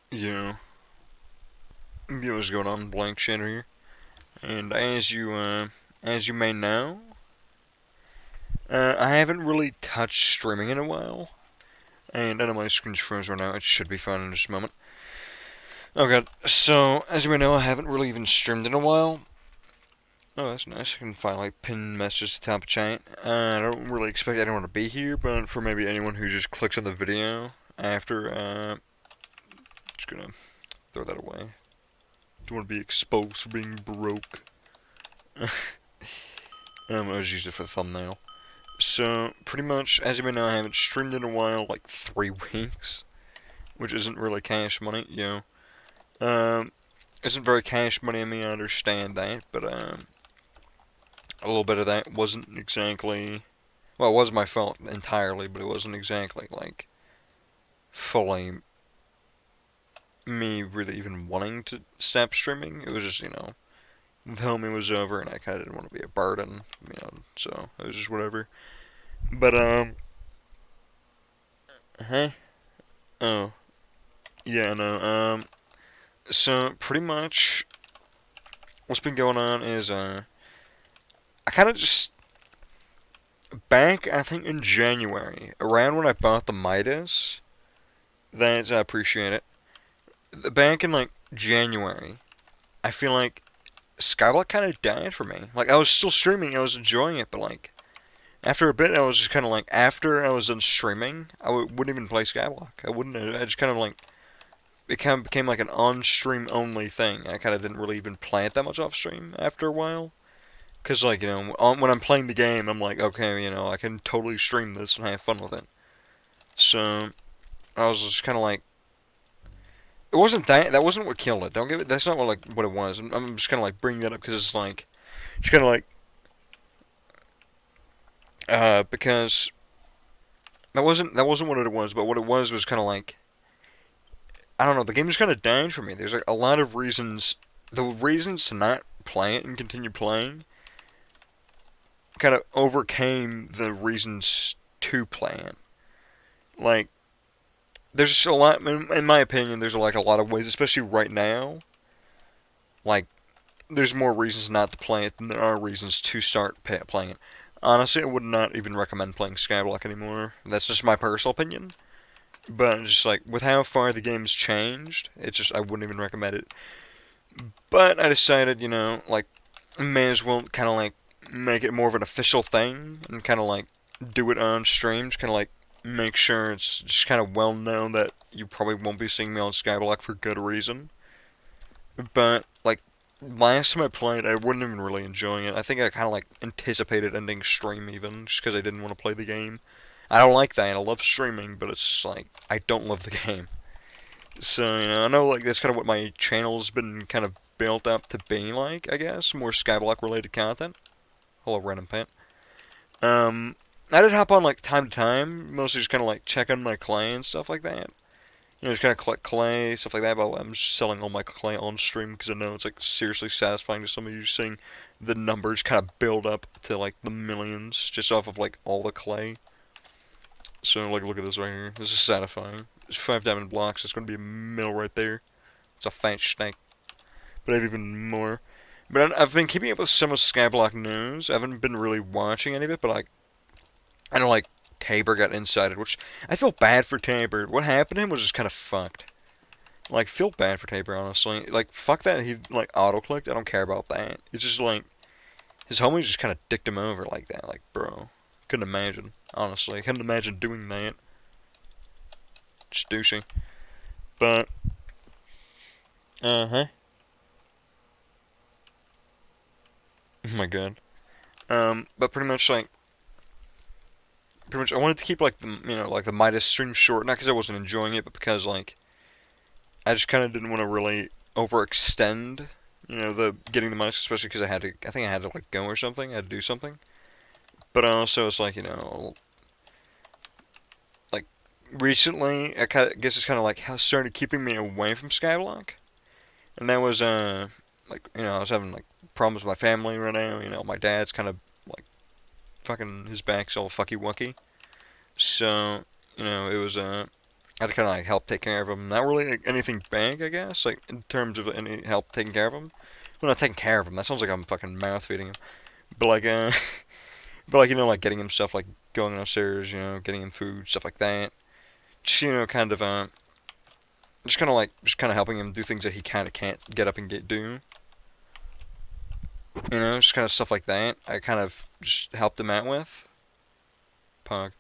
Yeah, what's going on? Blank Shadow here, and as you may know, I haven't really touched streaming in a while, and I know my screen's frozen right now. It should be fine in just a moment. Oh god. So as you may know, I haven't really even streamed in a while. Oh, that's nice. I can finally pin messages to top of chat. I don't really expect anyone to be here, but for maybe anyone who just clicks on the video after, just gonna throw that away. Don't want to be exposed for being broke. I was using it for the thumbnail. So, pretty much, as you may know, I haven't streamed in a while, like 3 weeks, which isn't really cash money, isn't very cash money. I mean, I understand that, but, a little bit of that wasn't exactly, well, it was my fault entirely, but it wasn't exactly, like, fully me really even wanting to stop streaming. It was just, filming was over, and I kind of didn't want to be a burden, so it was just whatever. But, hey, oh, yeah, no, so pretty much what's been going on is I kind of just back I think in January around when I bought the Midas. That I appreciate it. Back in like January, I feel like Skyblock kind of died for me. Like I was still streaming, I was enjoying it, but like after a bit, I was just kind of like after I was done streaming, wouldn't even play Skyblock. I wouldn't. I just kind of like it kind of became like an on-stream only thing. I kind of didn't really even play it that much off stream after a while. Because, like, when I'm playing the game, I'm like, okay, I can totally stream this and have fun with it. So, I was just kind of like, it wasn't that wasn't what killed it. Don't give it, that's not what it was. I'm just kind of like bringing that up because it's like, it's kind of like, because that wasn't what it was, but what it was kind of like, I don't know, the game just kind of died for me. There's like a lot of reasons, the reasons to not play it and continue playing kind of overcame the reasons to play it. Like, there's just a lot, in my opinion, there's like a lot of ways, especially right now. Like, there's more reasons not to play it than there are reasons to start playing it. Honestly, I would not even recommend playing Skyblock anymore. That's just my personal opinion. But just like with how far the game's changed, it's just I wouldn't even recommend it. But I decided, like may as well kind of like make it more of an official thing and kind of like do it on streams, kind of like make sure it's just kind of well known that you probably won't be seeing me on Skyblock for good reason. But like last time I played, I wasn't even really enjoying it. I think I kind of like anticipated ending stream even just because I didn't want to play the game. I don't like that. I love streaming, but it's like I don't love the game. So I know like that's kind of what my channel's been kind of built up to be like. I guess more Skyblock related content. Hello, random pet. Um, I did hop on like time to time, mostly just kind of like check on my clay and stuff like that. Just kind of collect clay, stuff like that. But I'm just selling all my clay on stream because I know it's like seriously satisfying to some of you seeing the numbers kind of build up to like the millions just off of like all the clay. So like look at this right here. This is satisfying. There's 5 diamond blocks. It's gonna be a mill right there. It's a fat snake. But I have even more. But I've been keeping up with some of Skyblock news. I haven't been really watching any of it, but like I know like Tabor got incited, which I feel bad for Tabor. What happened to him was just kind of fucked. Like feel bad for Tabor honestly. Like fuck that he like auto clicked. I don't care about that. It's just like his homies just kind of dicked him over like that. Like bro, couldn't imagine. Honestly, I couldn't imagine doing that. Just douchey. But huh. Oh my god. But pretty much I wanted to keep like the like the Midas stream short, not because I wasn't enjoying it, but because like I just kind of didn't want to really overextend, the getting the Midas, especially because I think I had to like go or something, I had to do something. But also it's like like recently I kind of guess it's kind of like how started keeping me away from Skyblock, and that was like I was having like problems with my family right now. My dad's kind of like fucking his back's all fucky wucky. So, it was I had to kind of like help take care of him. Not really like, anything big, I guess, like in terms of any help taking care of him. Well, not taking care of him. That sounds like I'm fucking mouth feeding him. But like, but like like getting him stuff, like going downstairs, getting him food, stuff like that. Just kind of just kind of helping him do things that he kind of can't get up and do. Just kind of stuff like that. I kind of just helped him out with. Pog.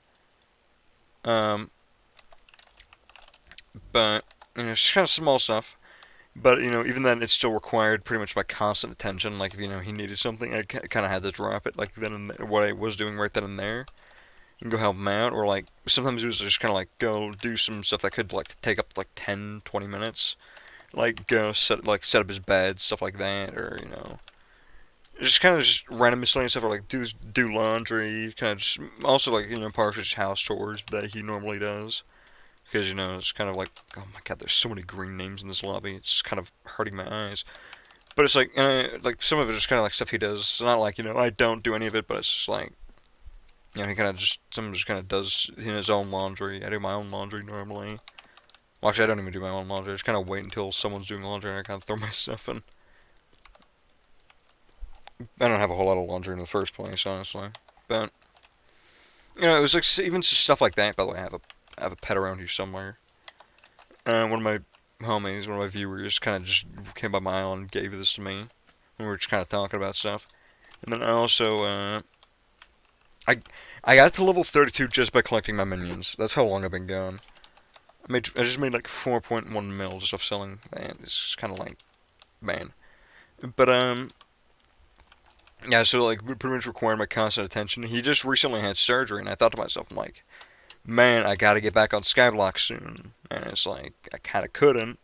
Um, but just kind of small stuff. But even then, it still required pretty much my constant attention. Like if he needed something, I kind of had to drop it, like then and there, what I was doing right then and there, and go help him out. Or like sometimes it was just kind of like go do some stuff that could like take up like 10, 20 minutes. Like go set up his bed, stuff like that, or just kind of just random miscellaneous stuff, or like do laundry, kind of just also like partially just house chores that he normally does. Because it's kind of like, oh my god, there's so many green names in this lobby. It's kind of hurting my eyes. But it's like some of it is just kind of like stuff he does. It's not like I don't do any of it, but it's just like he kind of just kind of does his own laundry. I do my own laundry normally. Well, actually, I don't even do my own laundry. I just kind of wait until someone's doing laundry and I kind of throw my stuff in. I don't have a whole lot of laundry in the first place, honestly. But it was like even stuff like that. By the way, I have a pet around here somewhere. One of my homies, one of my viewers, kind of just came by my island and gave this to me. And we were just kind of talking about stuff. And then I also, I got to level 32 just by collecting my minions. That's how long I've been going. I just made like 4.1 mil just off selling that. It's just kind of like, man. But, yeah, so like, pretty much required my constant attention. He just recently had surgery, and I thought to myself, I'm like, man, I gotta get back on Skyblock soon. And it's like, I kinda couldn't.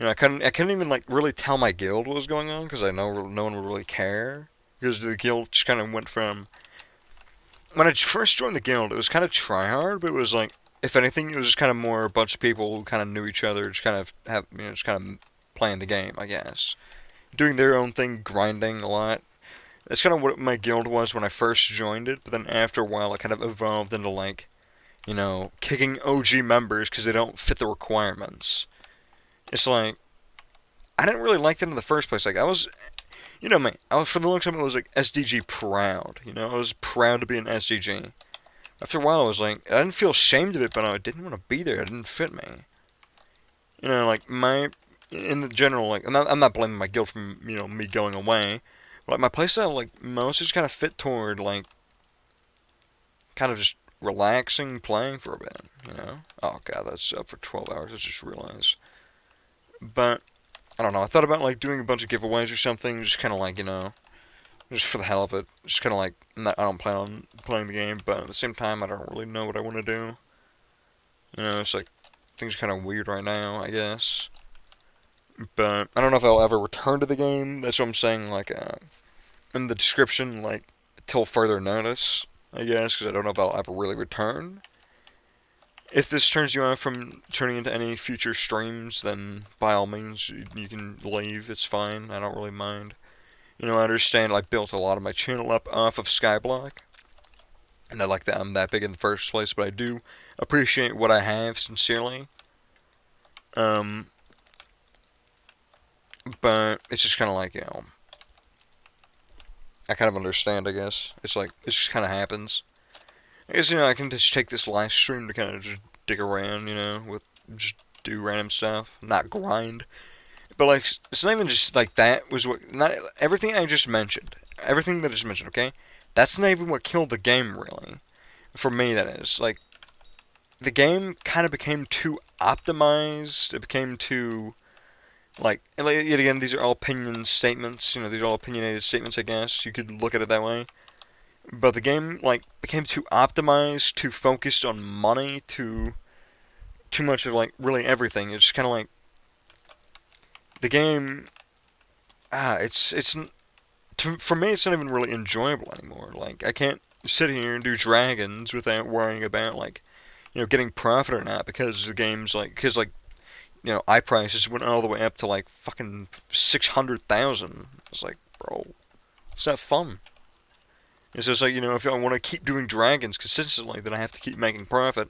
I couldn't even like really tell my guild what was going on, because I know no one would really care. Because the guild just kind of went from, when I first joined the guild, it was kind of tryhard, but it was like, if anything, it was just kind of more a bunch of people who kind of knew each other, just kind of just kind of playing the game, I guess. Doing their own thing, grinding a lot. That's kind of what my guild was when I first joined it, but then after a while, it kind of evolved into like, kicking OG members because they don't fit the requirements. It's like, I didn't really like that in the first place. Like, I was, me, for the longest time, I was like SDG proud. I was proud to be an SDG. After a while, I was like, I didn't feel ashamed of it, but I didn't want to be there. It didn't fit me. Like, in the general, like, I'm not blaming my guild for, me going away. But, like, my playstyle, like, most just kind of fit toward, like, kind of just relaxing, playing for a bit, Oh god, that's up for 12 hours, I just realized. But, I don't know, I thought about, like, doing a bunch of giveaways or something, just kind of like, just for the hell of it. Just kind of like, I don't plan on playing the game, but at the same time, I don't really know what I want to do. It's like, things are kind of weird right now, I guess. But, I don't know if I'll ever return to the game, that's what I'm saying, like, in the description, like, till further notice, I guess, because I don't know if I'll ever really return. If this turns you off from turning into any future streams, then by all means, you can leave, it's fine, I don't really mind. I understand I built a lot of my channel up off of Skyblock, and I like that I'm that big in the first place, but I do appreciate what I have, sincerely. But it's just kind of like, I kind of understand, I guess. It's like, it just kind of happens. I guess, I can just take this live stream to kind of just dig around, with just do random stuff, not grind. But, like, it's not even just, like, that was what, not, everything I just mentioned, everything that I just mentioned, okay? That's not even what killed the game, really. For me, that is. Like, the game kind of became too optimized, it became too, like, yet again, these are all opinion statements, these are all opinionated statements, I guess, you could look at it that way. But the game, like, became too optimized, too focused on money, too much of, like, really everything. It's kind of like, the game, for me, it's not even really enjoyable anymore. Like, I can't sit here and do dragons without worrying about, like, getting profit or not, because the game's, like, eye prices went all the way up to, like, fucking 600,000. It's like, bro, it's not fun. It's just like, if I want to keep doing dragons consistently, then I have to keep making profit.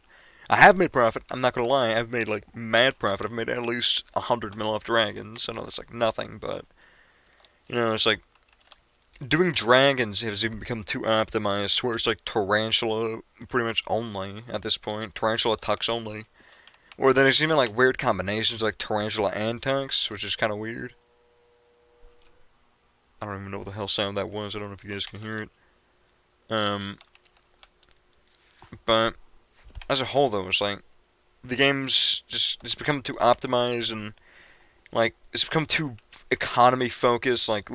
I have made profit. I'm not gonna lie. I've made like mad profit. I've made at least 100 mil off dragons. I know that's like nothing, but it's like doing dragons has even become too optimized, where it's like tarantula pretty much only at this point. Tarantula tux only. Or then there's even like weird combinations like tarantula and tux, which is kind of weird. I don't even know what the hell sound that was. I don't know if you guys can hear it. Um, but as a whole, though, it's like the game's just it's become too optimized and like it's become too economy focused. Like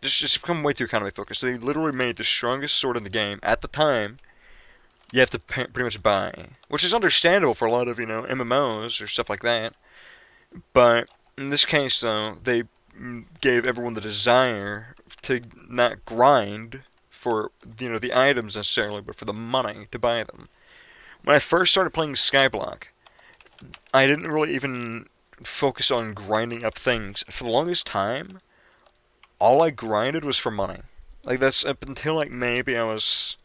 it's become way too economy focused. They literally made the strongest sword in the game at the time. You have to pretty much buy, which is understandable for a lot of MMOs or stuff like that. But in this case, though, they gave everyone the desire to not grind for the items necessarily, but for the money to buy them. When I first started playing Skyblock, I didn't really even focus on grinding up things. For the longest time, all I grinded was for money. Like that's up until like maybe I was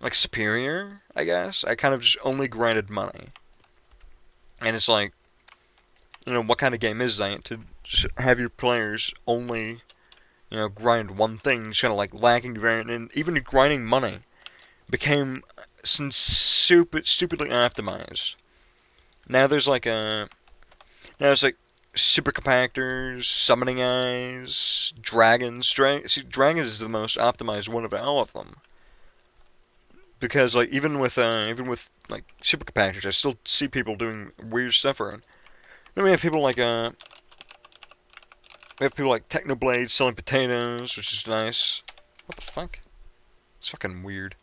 like superior, I guess. I kind of just only grinded money. And it's like, what kind of game is that to just have your players only, grind one thing? It's kind of like lacking variant, and even grinding money became stupidly optimized. Now there's like super compactors, summoning eyes, dragons. See, dragons is the most optimized one of all of them. Because like even with like super compactors, I still see people doing weird stuff around. Then we have people like Technoblade selling potatoes, which is nice. What the fuck? It's fucking weird.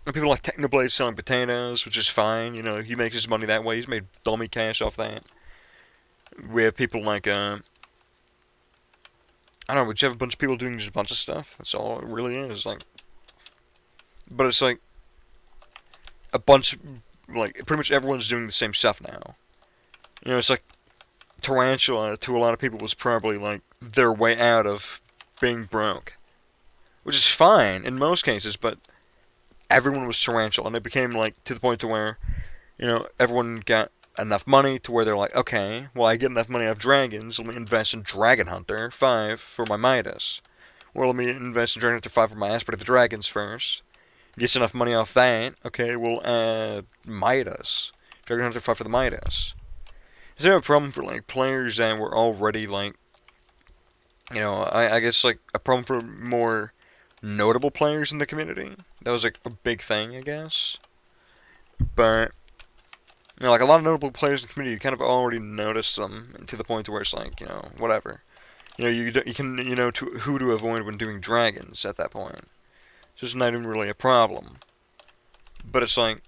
And people like Technoblade selling potatoes, which is fine. He makes his money that way. He's made dummy cash off that. We have people like I don't know. We just have a bunch of people doing just a bunch of stuff. That's all it really is. Like, but it's like a bunch, like pretty much everyone's doing the same stuff now. It's like Tarantula to a lot of people was probably like their way out of being broke, which is fine in most cases. But everyone was Tarantula, and it became like to the point to where everyone got enough money to where they're like, okay, well I get enough money off dragons, let me invest in Dragon Hunter 5 for my Midas. Or let me invest in Dragon Hunter 5 for my Aspect of the Dragons first. Gets enough money off that, okay, we'll add Midas. Dragon Hunter 5 for the Midas. Is there a problem for like players that were already like, I guess like a problem for more notable players in the community? That was like a big thing, I guess. But like a lot of notable players in the community, you kind of already noticed them to the point to where it's like, whatever. You can who to avoid when doing dragons at that point. So it's not even really a problem. But it's like,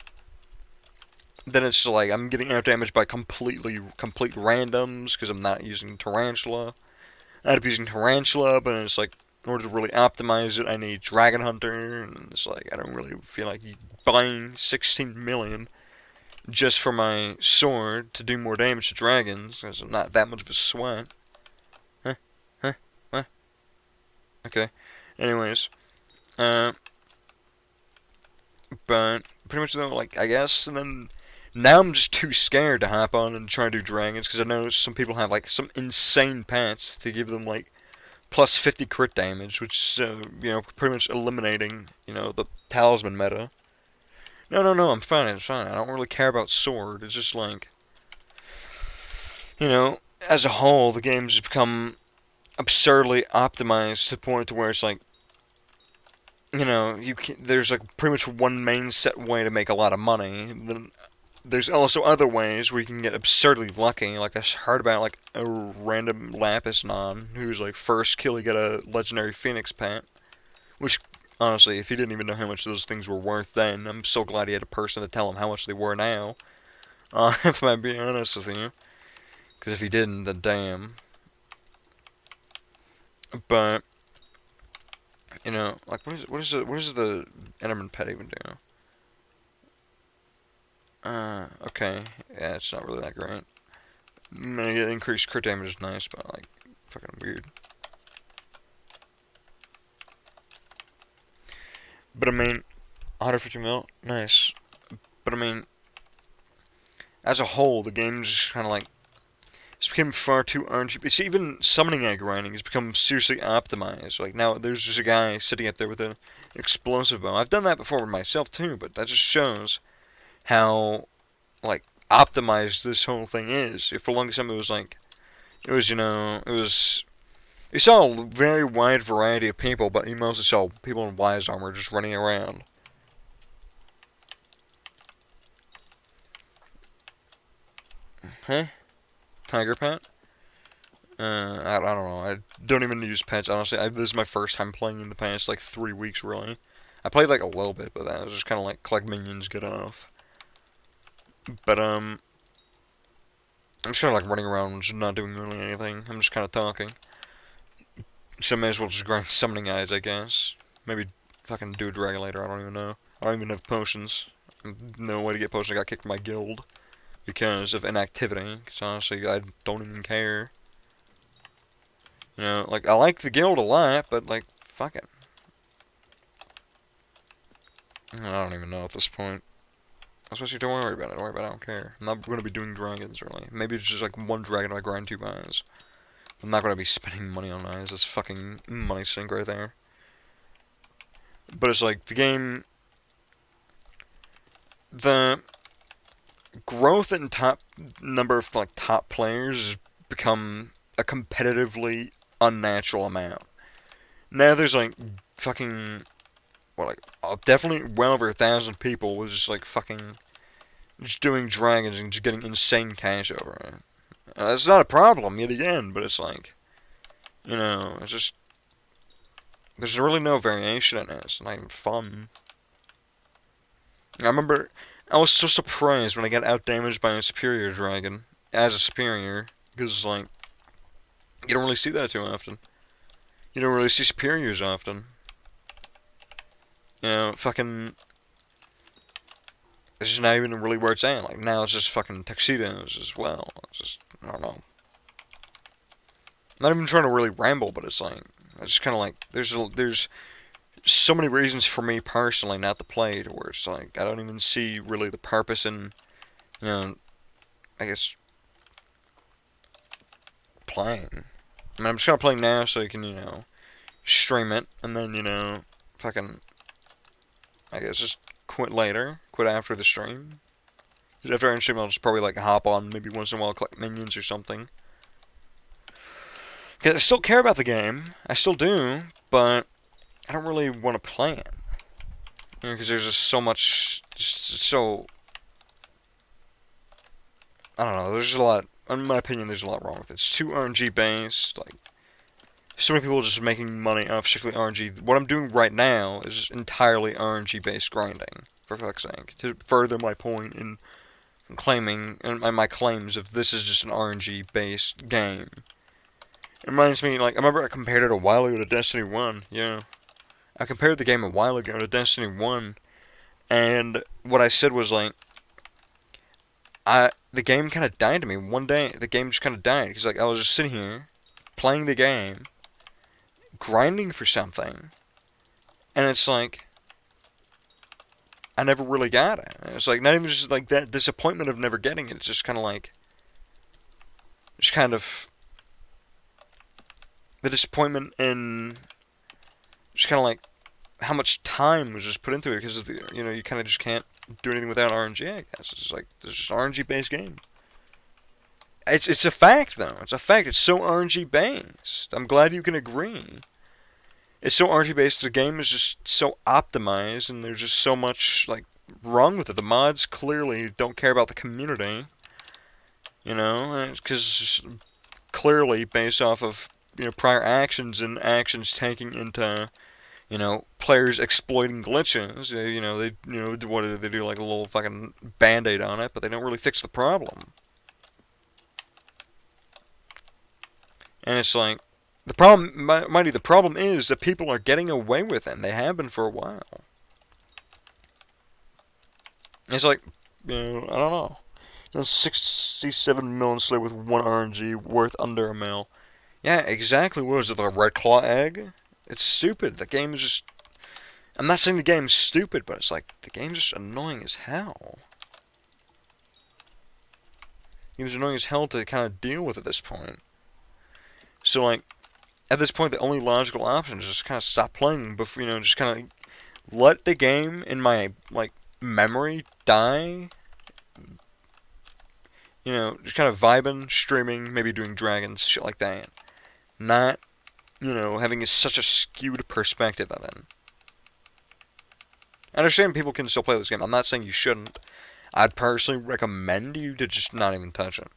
then it's like I'm getting out damaged by complete randoms because I'm not using Tarantula. I end up using Tarantula, but it's like in order to really optimize it, I need Dragon Hunter, and it's like I don't really feel like buying 16 million just for my sword to do more damage to dragons, because I'm not that much of a sweat. Huh? Huh? What? Okay. Anyways, but pretty much though, like, I guess, and then now I'm just too scared to hop on and try to do dragons, because I know some people have, like, some insane pets to give them, like, plus 50 crit damage, which is, pretty much eliminating, the talisman meta. No, I'm fine, it's fine. I don't really care about sword. It's just like, as a whole, the game's just become absurdly optimized to the point to where it's like, there's like pretty much one main set way to make a lot of money. Then there's also other ways where you can get absurdly lucky. Like I heard about like a random Lapis Non who's like first kill he got a legendary Phoenix pet, which honestly, if he didn't even know how much those things were worth then, I'm so glad he had a person to tell him how much they were now. If I'm being honest with you, because if he didn't, then damn. But like what is the Enderman pet even do? Okay, yeah, it's not really that great. Increased crit damage is nice, but like fucking weird. But I mean, 150 mil, nice. But I mean, as a whole, the game's just kind of like, it's become far too RNG. It's even summoning egg grinding has become seriously optimized. Like now, there's just a guy sitting up there with an explosive bow. I've done that before with myself too, but that just shows how like optimized this whole thing is. For the longest time, it was like, you saw a very wide variety of people, but you mostly saw people in wise armor just running around. Huh? Tiger pet? I don't know. I don't even use pets, honestly. This is my first time playing in the past, like, 3 weeks, really. I played, like, a little bit, but that was just kind of like, collect minions, get off. But, I'm just kind of, like, running around, just not doing really anything. I'm just kind of talking. So I may as well just grind summoning eyes, I guess. Maybe fucking do a dragon later, I don't even know. I don't even have potions. No way to get potions. I got kicked from my guild because of inactivity. Because honestly, I don't even care. You know, like, I like the guild a lot, but, like, fuck it. I don't even know at this point. Especially, don't worry about it. Don't worry about it. I don't care. I'm not going to be doing dragons, really. Maybe it's just, like, one dragon I grind 2 eyes. I'm not going to be spending money on eyes. That's fucking money sink right there. But it's like, the game... The growth in number of, like, top players has become a competitively unnatural amount. Now there's, like, fucking... Well, like, definitely well over 1,000 people with just, like, fucking... Just doing dragons and just getting insane cash over it. It's not a problem, yet again, but it's like... You know, it's just... There's really no variation in it. It's not even fun. I remember... I was so surprised when I got outdamaged by a superior dragon. As a superior. Because, like... You don't really see that too often. You don't really see superiors often. You know, fucking... It's just not even really where it's at. Like, now it's just fucking tuxedos as well. It's just, I don't know. I'm not even trying to really ramble, but it's like, I just kind of like, there's so many reasons for me personally not to play to where it's like, I don't even see really the purpose in, you know, I guess, playing. I mean, I'm just kind of playing now so you can, you know, stream it, and then, you know, fucking, I guess, just quit later, quit after the stream. Because after I stream, I'll just probably, like, hop on maybe once in a while, collect minions or something. Because I still care about the game, I still do, but I don't really want to play it. You know, because there's just so much, so, I don't know, there's just a lot, in my opinion, there's a lot wrong with it. It's too RNG based, like, so many people are just making money off strictly RNG. What I'm doing right now is entirely RNG based grinding, for fuck's sake, to further my point in claiming, and my claims of this is just an RNG based game. It reminds me, like, I remember I compared it a while ago to Destiny 1, yeah. I compared the game a while ago to Destiny 1, and what I said was, like, the game kind of died to me. One day, the game just kind of died, because, like, I was just sitting here, playing the game, grinding for something, and it's like, I never really got it. It's like, not even just, like, that disappointment of never getting it, it's just kind of like, just kind of, the disappointment in, just kind of like, how much time was just put into it, because of the, you know, you kind of just can't do anything without RNG, I guess. It's just like, it's just an RNG-based game. It's a fact, though. It's a fact. It's so RNG-based. I'm glad you can agree. It's so RNG-based, the game is just so optimized, and there's just so much, like, wrong with it. The mods clearly don't care about the community, you know, because it's just clearly based off of, you know, prior actions and actions taking into, you know, players exploiting glitches. You know, what do they do, like a little fucking band-aid on it, but they don't really fix the problem. And it's like, the problem, mind you, the problem is that people are getting away with it, and they have been for a while. It's like, you know, I don't know. 67 million slave with 1 RNG worth under a mil. Yeah, exactly. What is it, the Red Claw egg? It's stupid. The game is just... I'm not saying the game's stupid, but it's like, the game's just annoying as hell. It was annoying as hell to kind of deal with at this point. So, like, at this point, the only logical option is just kind of stop playing, before, just kind of let the game in my, like, memory die. Just kind of vibing, streaming, maybe doing dragons, shit like that. Not, having such a skewed perspective of it. I understand people can still play this game. I'm not saying you shouldn't. I'd personally recommend you to just not even touch it.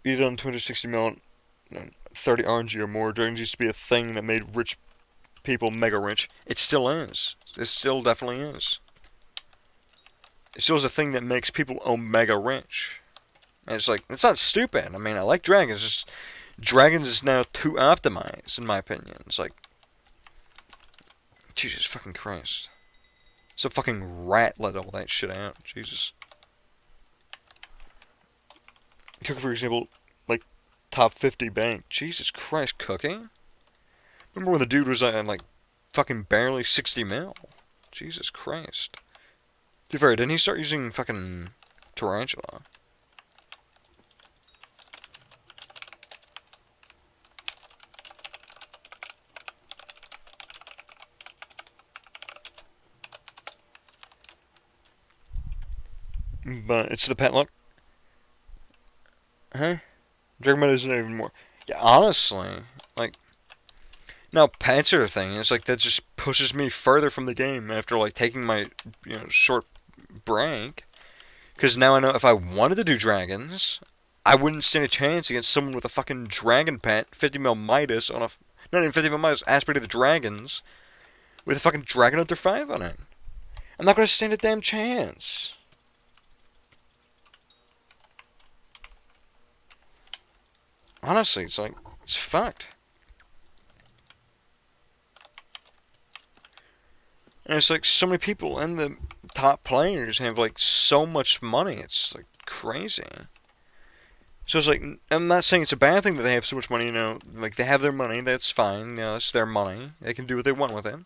You've done 260 mil, 30 RNG or more. Dragons used to be a thing that made rich people mega rich. It still is. It still definitely is. It still is a thing that makes people omega rich. And it's like, it's not stupid. I mean, I like dragons. Just dragons is now too optimized, in my opinion. It's like, Jesus fucking Christ. It's a fucking rat let all that shit out. Jesus. Cookie, for example, like, top 50 bank. Jesus Christ, Cookie? Remember when the dude was at, like, fucking barely 60 mil? Jesus Christ. To be fair, didn't he start using fucking Tarantula? But it's the pet luck. Huh? Dragon Meta isn't even more. Yeah, honestly, like, now pets are a thing. It's like that just pushes me further from the game after like taking my short break. Because now I know if I wanted to do dragons, I wouldn't stand a chance against someone with a fucking dragon pet, 50 mil Midas on a not even 50 mil Midas, Aspect of the Dragons, with a fucking Dragon Hunter 5 on it. I'm not gonna stand a damn chance. Honestly, it's like, it's fucked. And it's like, so many people and the top players have like so much money, it's like crazy. So it's like, I'm not saying it's a bad thing that they have so much money, like they have their money, that's fine, it's their money, they can do what they want with it.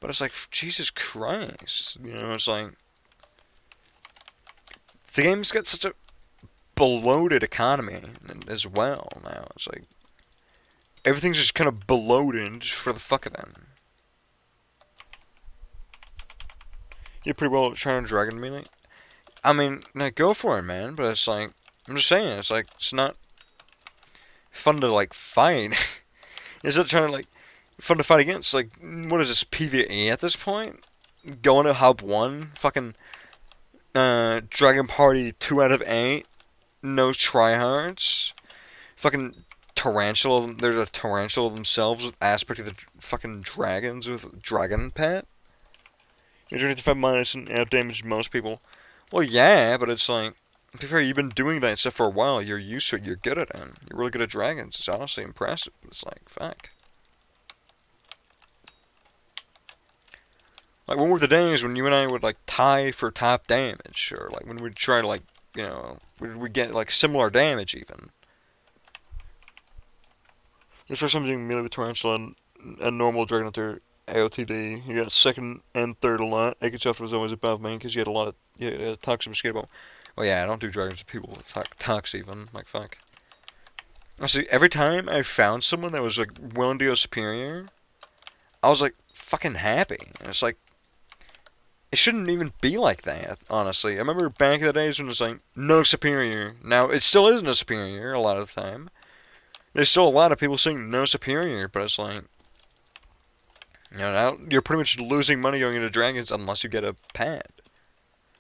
But it's like, Jesus Christ, it's like, the game's got such a bloated economy as well now. It's like, everything's just kind of bloated just for the fuck of it. You're pretty well trying to dragon melee. I mean, go for it, man, but it's like, I'm just saying, it's like, it's not fun to, like, fight. It's not trying to, like, fun to fight against. Like, what is this, PvE at this point? Going to Hub 1, fucking, Dragon Party 2 out of 8, no tryhards, fucking Tarantula, there's a Tarantula themselves with Aspect of the fucking Dragons with Dragon Pet. You're doing 55 minus and out damage most people. Well, yeah, but it's like, to be fair, you've been doing that stuff for a while. You're used to it. You're good at it. You're really good at dragons. It's honestly impressive. But it's like, fuck. Like, when were the days when you and I would, like, tie for top damage? Or, like, when we'd try to, like, we'd get, like, similar damage, even. This was something melee with Tarantula and normal Dragon Hunter AOTD. You got second and third a lot. Akachef was always above me because you had a lot of toxic mosquito. Well, yeah, I don't do dragons with people with tox even. Like, fuck. Honestly, every time I found someone that was, like, willing to go superior, I was, like, fucking happy. And it's like, it shouldn't even be like that, honestly. I remember back in the days when it was, like, no superior. Now, it still isn't a superior a lot of the time. There's still a lot of people saying no superior, but it's like, now you're pretty much losing money going into dragons unless you get a pet.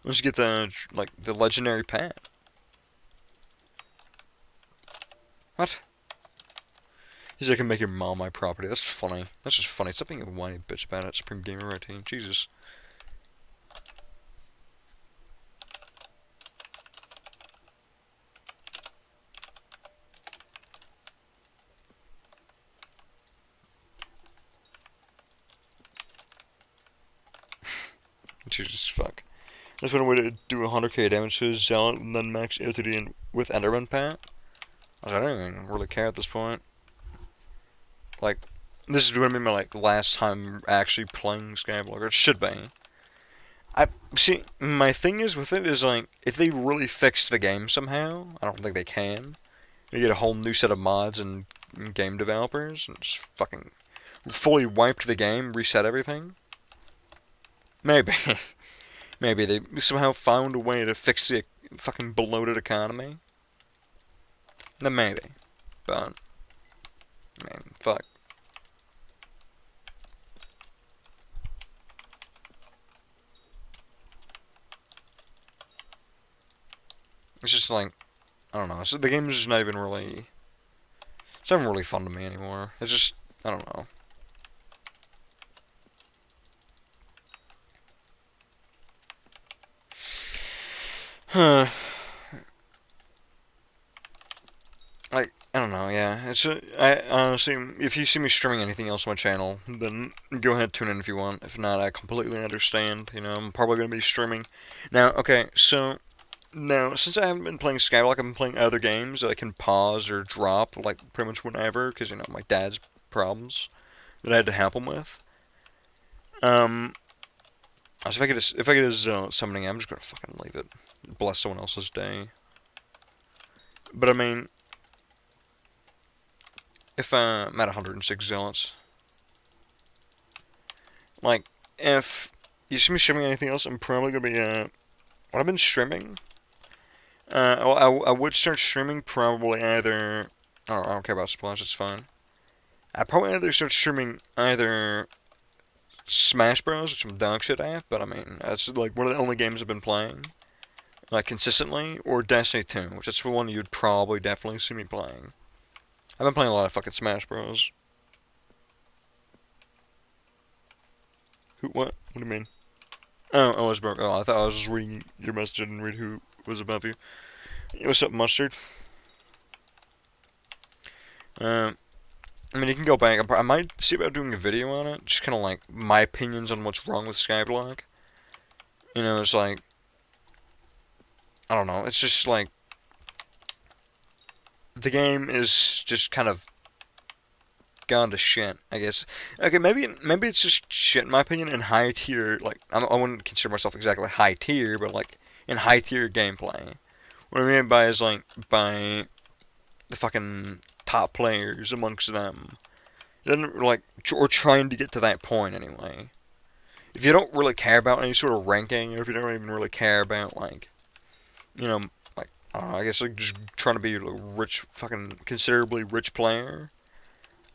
Unless you get the legendary pet. What? He's like, I can make your mom my property. That's funny. That's just funny. Stop being a whiny bitch about it, Supreme Gamer Right Team. Jesus. Jesus fuck. That's one way to do 100k damage to Zealot and then max AOTD and with Enderman Pat. I don't even really care at this point. Like, this is gonna be my, like, last time actually playing Skyblock. It should be. I see. My thing is with it is like if they really fix the game somehow, I don't think they can. You get a whole new set of mods and game developers and just fucking fully wiped the game, reset everything. Maybe, maybe they somehow found a way to fix the fucking bloated economy. Then maybe, but man, fuck. It's just like I don't know. So the game is just not even really. It's not even really fun to me anymore. It's just I don't know. Huh. Like I don't know. Yeah. I honestly, if you see me streaming anything else on my channel, then go ahead tune in if you want. If not, I completely understand. You know, I'm probably gonna be streaming. Now, okay, so now, since I haven't been playing Skyblock, I've been playing other games that I can pause or drop, like, pretty much whenever, because, you know, my dad's problems that I had to help him with. Um, so if I get a summoning, I'm just gonna fucking leave it. Bless someone else's day. But, I mean, if I'm at 106 zealots, like, if you see me streaming anything else, I'm probably gonna be, what I've been streaming, I would start streaming probably either, I don't care about Splash, it's fine. I'd probably either start streaming either Smash Bros, which I'm dog shit at, but I mean, that's like one of the only games I've been playing, like consistently, or Destiny 2, which is the one you'd probably definitely see me playing. I've been playing a lot of fucking Smash Bros. Who, what? What do you mean? Oh, I was broke. Oh, I thought I was just reading your message and read who was above you. What's up, Mustard? Um, I mean, you can go back. I might see about doing a video on it, just kind of like my opinions on what's wrong with Skyblock. You know, it's like, I don't know, it's just like, the game is just kind of gone to shit, I guess. Okay, maybe it's just shit in my opinion in high tier, like, I wouldn't consider myself exactly high tier, but like, in high tier gameplay. What I mean by is like, by the fucking top players amongst them. It doesn't, like, or trying to get to that point anyway. If you don't really care about any sort of ranking, or if you don't even really care about, like, you know, like, I don't know, I guess like just trying to be a rich, fucking considerably rich player.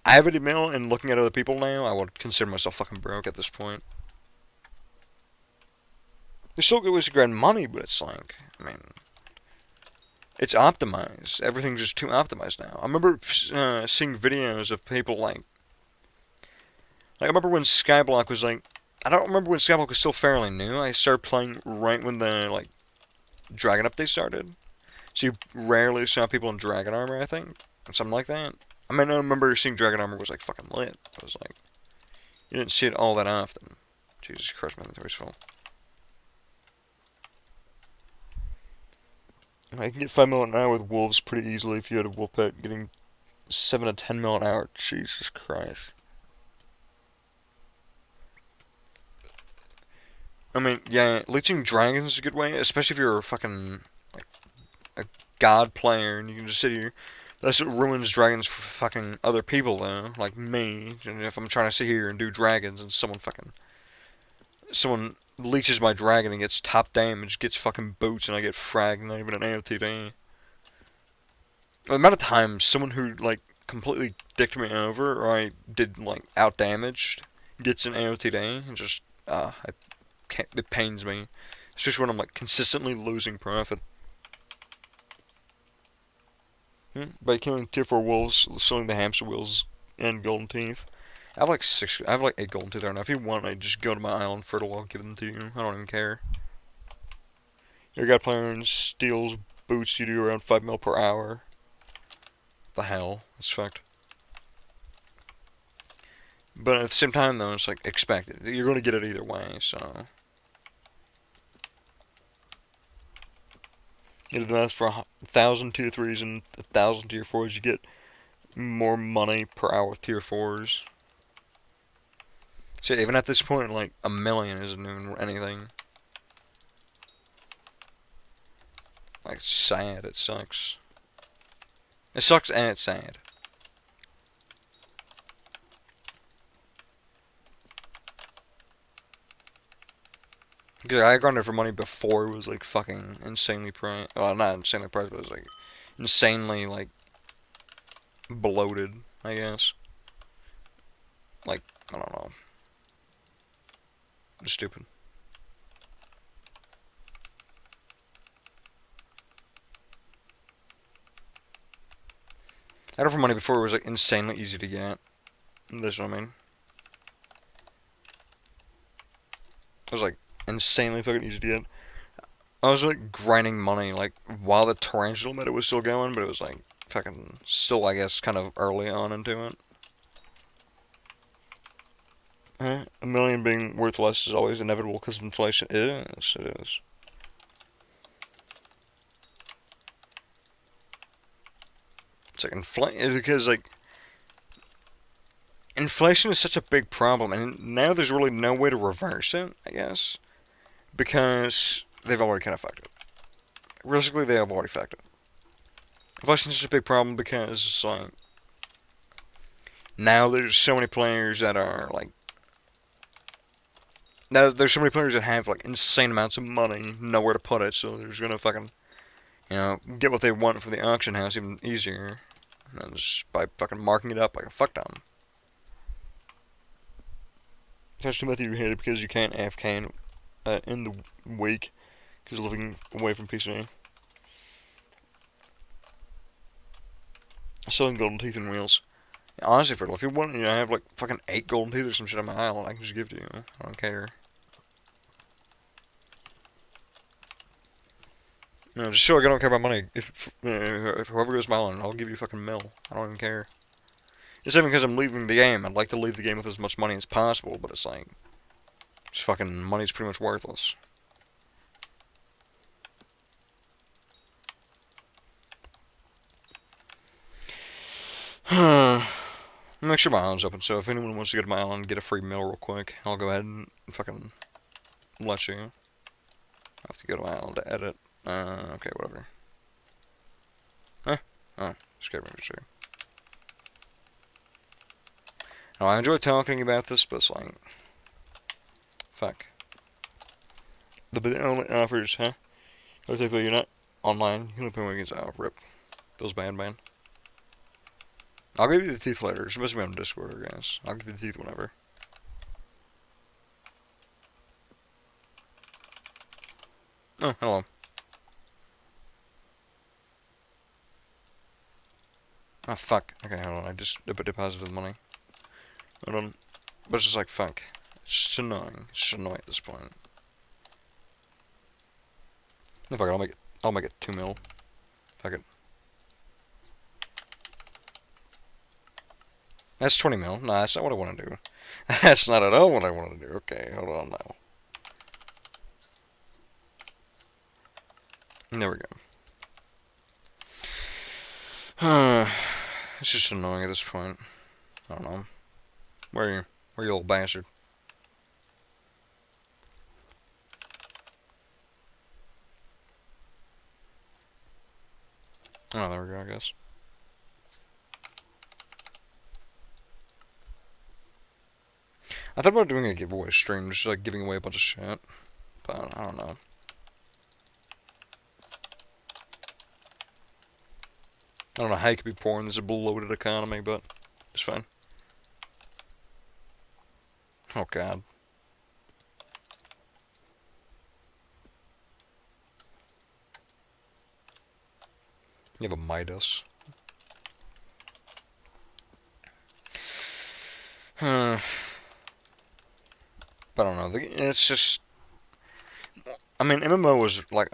I have an email, and looking at other people now, I would consider myself fucking broke at this point. There's still good ways to grind money, but it's like, I mean, it's optimized. Everything's just too optimized now. I remember seeing videos of people like I remember when Skyblock was like, I don't remember when Skyblock was still fairly new. I started playing right when the like Dragon update started. So you rarely saw people in Dragon Armor, I think. Or something like that. I mean, I remember seeing Dragon Armor was like fucking lit. I was like, you didn't see it all that often. Jesus Christ, my inventory's full. I can get 5 mil an hour with wolves pretty easily if you had a wolf pet. Getting 7 to 10 mil an hour. Jesus Christ. I mean, yeah, leeching dragons is a good way, especially if you're a fucking like a god player and you can just sit here. That's what ruins dragons for fucking other people though, like me. And if I'm trying to sit here and do dragons and someone leeches my dragon and gets top damage, gets fucking boots, and I get fragged, not even an AOTD. The amount of times someone who like completely dicked me over or I did like out damaged gets an AOTD and just I can't, it pains me. Especially when I'm like consistently losing profit. By killing tier 4 wolves, selling the hamster wheels and golden teeth. I have like 8 golden teeth right now. If you want, I just go to my island fertile, I'll give them to you. I don't even care. Your guy player steals boots you do around 5 mil per hour. The hell? That's fucked. But at the same time though, it's like expected. You're gonna get it either way, so. It lasts for 1,000 tier 3s and 1,000 tier 4s. You get more money per hour with tier 4s. So even at this point, like, a million isn't even anything. Like, sad. It sucks. It sucks and it's sad. Because I grinded for money before it was, like, fucking insanely priced. Well, not insanely priced, but it was, like, insanely, like, bloated, I guess. Like, I don't know. Just stupid. I got it for money before it was, like, insanely easy to get. That's what I mean. It was, like, insanely fucking easy to get. I was, like, grinding money, like, while the tarantula meta was still going, but it was, like, fucking still, I guess, kind of early on into it. A million being worth less is always inevitable because of inflation. It is. It is. It's like inflation because like inflation is such a big problem, and now there's really no way to reverse it. I guess because they've already kind of fucked it. Realistically, they have already fucked it. Inflation is such a big problem because it's like now there's so many players that are like now there's so many players that have like insane amounts of money, nowhere to put it, so they're just gonna fucking get what they want from the auction house even easier. And just by fucking marking it up like a fuck ton. Especially Matthew, you hate it because you can't AFK in the week because you're living away from PC. Selling golden teeth and wheels. Honestly, Fiddle, if you want, I have like fucking 8 golden teeth or some shit on my island, I can just give to you. I don't care. Just show like I don't care about money. If whoever goes to my island, I'll give you fucking mil. I don't even care. It's even because I'm leaving the game. I'd like to leave the game with as much money as possible, but it's like, just fucking money's pretty much worthless. Make sure my island's open, so if anyone wants to go to my island and get a free meal real quick, I'll go ahead and fucking let you. I have to go to my island to edit. Okay, whatever. Huh? Oh, scared me for sure. Now, I enjoy talking about this, but it's like, fuck. The only offers, huh? Technically, you're not online. You can only play when against rip. Feels bad, man. I'll give you the teeth later. It's supposed to be on Discord, guys. I'll give you the teeth whenever. Oh, hello. Oh, fuck. Okay, hold on. I just deposited the money. Hold on. But it's just like, fuck. It's just annoying. It's just annoying at this point. No, fuck it. I'll make it 2 mil. Fuck it. That's 20 mil. No, that's not what I want to do. That's not at all what I want to do. Okay, hold on now. There we go. It's just annoying at this point. I don't know. Where are you? Where are you, old bastard? Oh, there we go, I guess. I thought about doing a giveaway stream, just like giving away a bunch of shit. But I don't know. I don't know how you could be poor in this bloated economy, but it's fine. Oh, God. You have a Midas. But I don't know. It's just... I mean, MMO was like,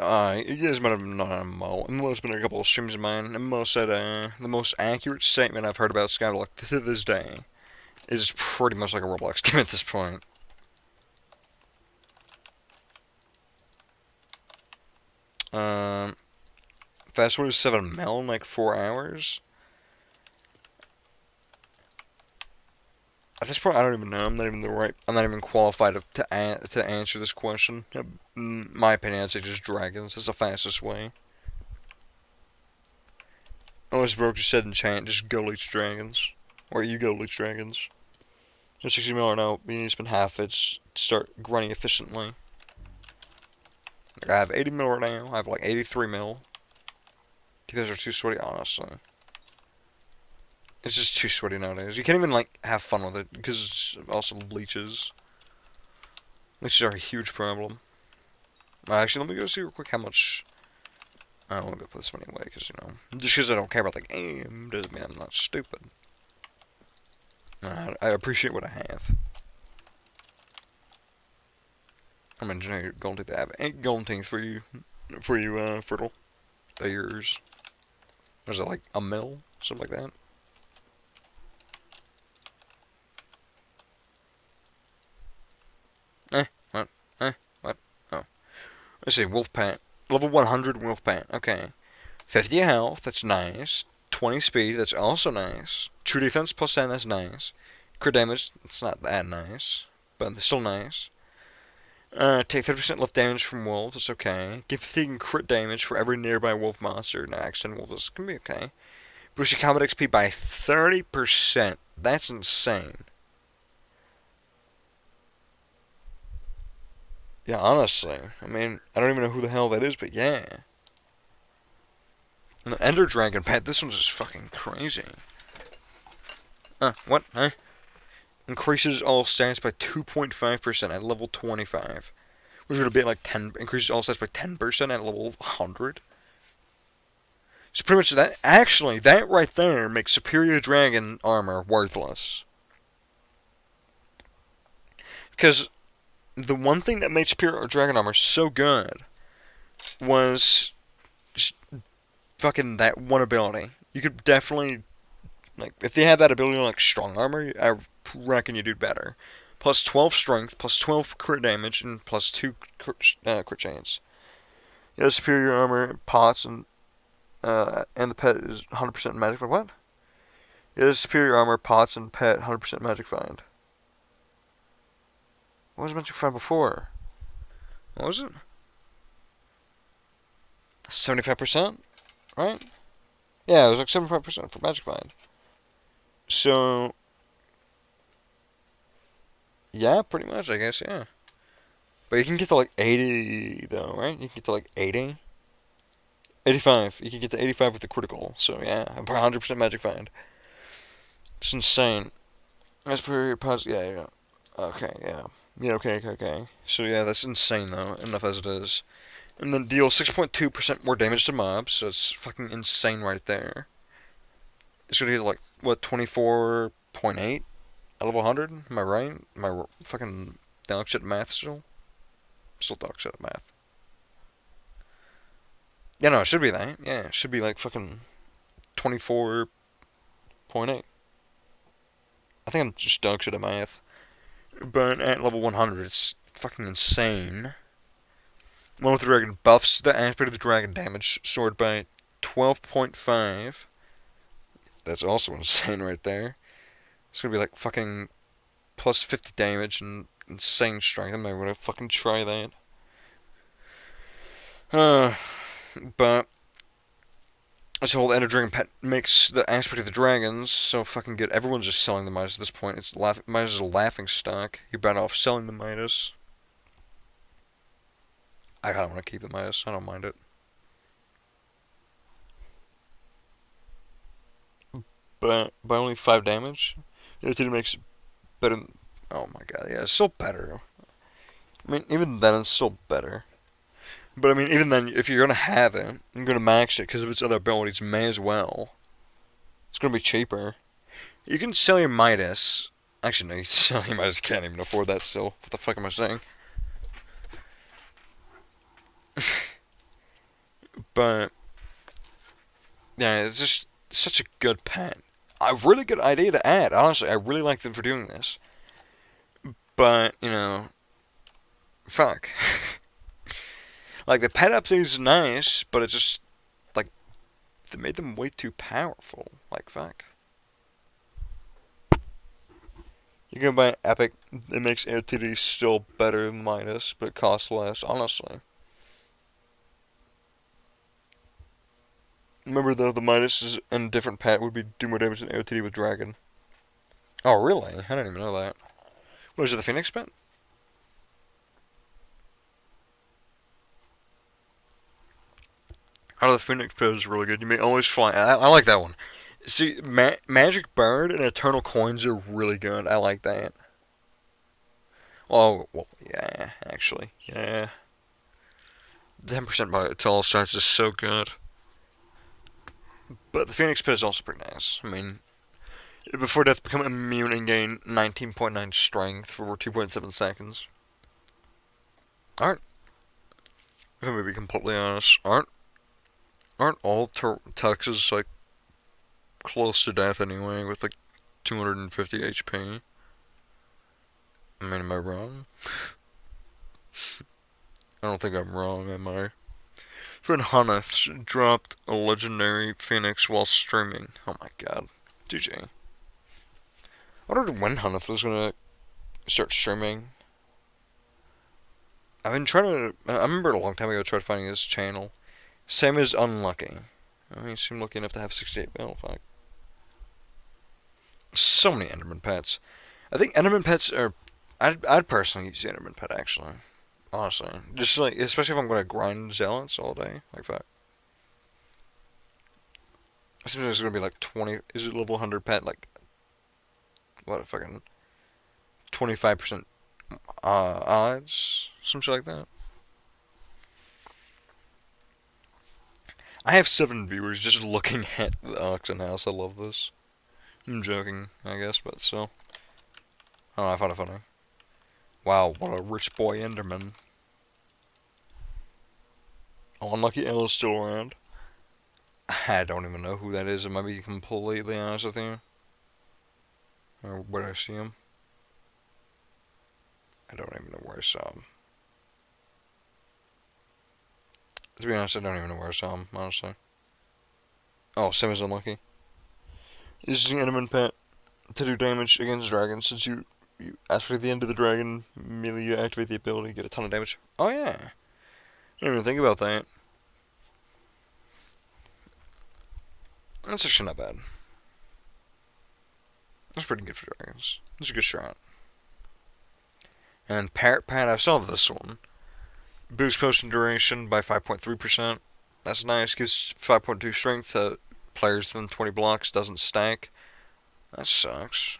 you guys might have known MMO. MMO's been a couple of streams of mine. MMO said, the most accurate statement I've heard about Skyblock to this day is pretty much like a Roblox game at this point. Fast forward to 7 mil in like 4 hours. At this point, I don't even know. I'm not even qualified to answer this question. In my opinion, I'd say just dragons is the fastest way. Unless broke, just said enchant, just go leech dragons. Or you go leech dragons. You're 60 mil right now, you need to spend half it to start grinding efficiently. Like I have 80 mil right now, I have like 83 mil. You guys are too sweaty, honestly. It's just too sweaty nowadays. You can't even like have fun with it because it's also leeches. Leeches are a huge problem. Actually, let me go see real quick how much. I don't want to go put this money away because, you know, just because I don't care about the game doesn't mean I'm not stupid. I appreciate what I have. I'm engineering golden teeth. I have 8 golden teeth for you, fertile. They're yours. Was it like a mil? Something like that? What? What? Oh. Let's see, wolf pant. Level 100 wolf pant. Okay. 50 health, that's nice. 20 speed, that's also nice. True defense plus 10, that's nice. Crit damage, it's not that nice, but it's still nice. Take 30% less damage from wolves, that's okay. Give 15 crit damage for every nearby wolf monster. Now, accident wolves, this can be okay. Boost your combat XP by 30%. That's insane. Yeah, honestly. I mean, I don't even know who the hell that is, but yeah. And the Ender Dragon pet, this one's just fucking crazy. What? Huh? Increases all stats by 2.5% at level 25. Which would be like 10, increases all stats by 10% at level 100. So pretty much that, actually, that right there makes Superior Dragon armor worthless. Because the one thing that made Superior Dragon armor so good was just fucking that one ability. You could definitely, like, if they had that ability like strong armor, I reckon you do better. Plus 12 strength, plus 12 crit damage, and plus 2 crit chance. Yeah, superior armor, pots, and the pet is 100% magic find. What? Yeah, superior armor, pots, and pet 100% magic find. What was magic find before? What was it? 75%? Right? Yeah, it was like 75% for magic find. So, yeah, pretty much, I guess, yeah. But you can get to like 80, though, right? You can get to like 80? 85. You can get to 85 with the critical. So, yeah, 100% magic find. It's insane. As per your pause, yeah. Okay, yeah. Yeah, okay. So, yeah, that's insane, though, enough as it is. And then deal 6.2% more damage to mobs, so it's fucking insane right there. It's gonna be like, what, 24.8 out of 100? Am I right? Am I fucking dog shit at math still? Still dog shit at math. Yeah, no, it should be that. Yeah, it should be like fucking 24.8. I think I'm just dog shit at math. But at level 100, it's fucking insane. One with the Dragon buffs the aspect of the dragon damage sword by 12.5. That's also insane right there. It's gonna be like fucking plus 50 damage and insane strength. I'm not gonna fucking try that. But this whole Ender Dragon pet makes the aspect of the dragons so fucking good. Everyone's just selling the Midas at this point. Midas is a laughing stock. You're better off selling the Midas. I kinda wanna keep the Midas. I don't mind it. But by only 5 damage, it makes better. Oh my god, yeah, it's still better. I mean, even then, it's still better. But I mean, even then, if you're gonna have it, you're gonna max it because of its other abilities. May as well. It's gonna be cheaper. You can sell your Midas. Actually, no, you can sell your Midas. Can't even afford that still. What the fuck am I saying? But yeah, it's just such a good pet. A really good idea to add. Honestly, I really like them for doing this. But you know, fuck. Like the pet update is nice, but it just like they made them way too powerful. Like fuck. You can buy Epic. It makes AirTD still better than Midas, but it costs less. Honestly. Remember though, the Midas and different pet would do more damage than AOTD with Dragon. Oh really? I didn't even know that. What is it, the Phoenix pet? Oh, the Phoenix pet is really good. You may always fly. I like that one. See, Magic Bird and Eternal Coins are really good. I like that. Oh, well, yeah, actually, yeah. 10% by to all starts is so good. But the Phoenix Pit is also pretty nice. I mean, before death, become immune and gain 19.9 strength for 2.7 seconds. Aren't, if I'm gonna be completely honest, aren't all Tuxes like close to death anyway, with like 250 HP? I mean, am I wrong? I don't think I'm wrong, am I? Friend Hanif dropped a legendary Phoenix while streaming. Oh my god. GG. I wondered when Hanif was gonna start streaming. I've been trying to. I remember a long time ago I tried finding his channel. Same as Unlucky. I mean, he seemed lucky enough to have 68 mil. Fuck. So many Enderman pets. I think Enderman pets are. I'd personally use the Enderman pet actually. Honestly. Just like, especially if I'm gonna grind Zealots all day. Like that. I think there's gonna be like 20. Is it level 100 pet? Like, what, fucking 25% odds? Some shit like that. I have 7 viewers just looking at the auction house. I love this. I'm joking, I guess, but still. I don't know, I found it funny. Wow, what a rich boy Enderman. Oh, Unlucky L is still around. I don't even know who that is, if I be completely honest with you. Or where did I see him? I don't even know where I saw him. To be honest, I don't even know where I saw him, honestly. Oh, same as Unlucky. This is the Enderman pet to do damage against dragons. Since you after the end of the dragon, immediately you activate the ability, get a ton of damage. Oh yeah. I didn't even think about that. That's actually not bad. That's pretty good for dragons. That's a good shot. And Parrot Pad, I saw this one. Boost potion duration by 5.3%. That's nice. Gives 5.2 strength to players within 20 blocks. Doesn't stack. That sucks.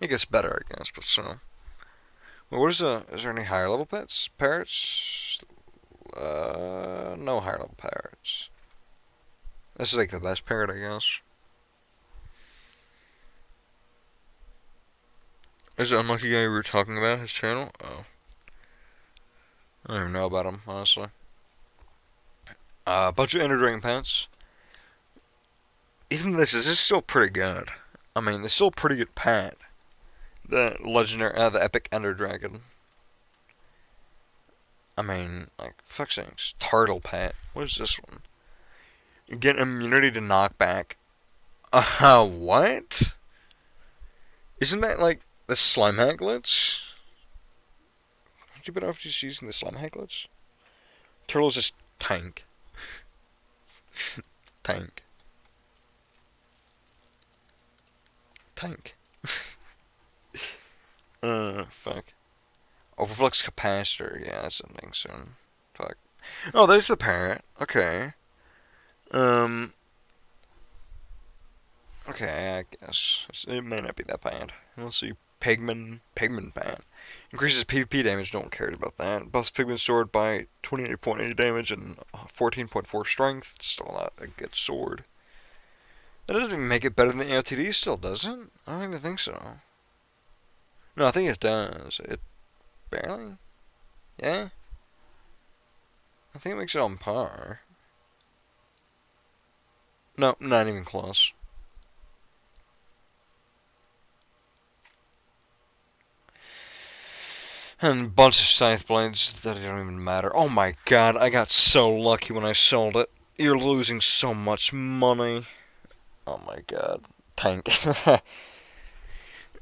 It gets better, I guess, but so. Well, what is there any higher level pets? Parrots? No higher level parrots. This is like the best parrot, I guess. Is the unlucky guy we were talking about, his channel? Oh. I don't even know about him, honestly. A bunch of Ender Dragon pets. Even this is still pretty good. I mean, they're still a pretty good pet. The legendary, the epic Ender Dragon. I mean, like, fuck things. Turtle pet. What is this one? You get immunity to knockback. What? Isn't that like the slime hack glitch? Would you better off just using the slime hack glitch? Turtle's just tank. Tank. Tank. Fuck. Overflux capacitor. Yeah, that's something soon. Fuck. Oh, there's the parrot. Okay. Okay, I guess. It may not be that bad. Let's see. Pigman Bat. Increases PvP damage, don't care about that. Buffs Pigman sword by 28.8 damage and 14.4 strength. Still not a good sword. That doesn't even make it better than the LTD still, does it? I don't even think so. No, I think it does. It barely? Yeah? I think it makes it on par. No, not even close. And a bunch of scythe blades that don't even matter. Oh my god, I got so lucky when I sold it. You're losing so much money. Oh my god. Tank.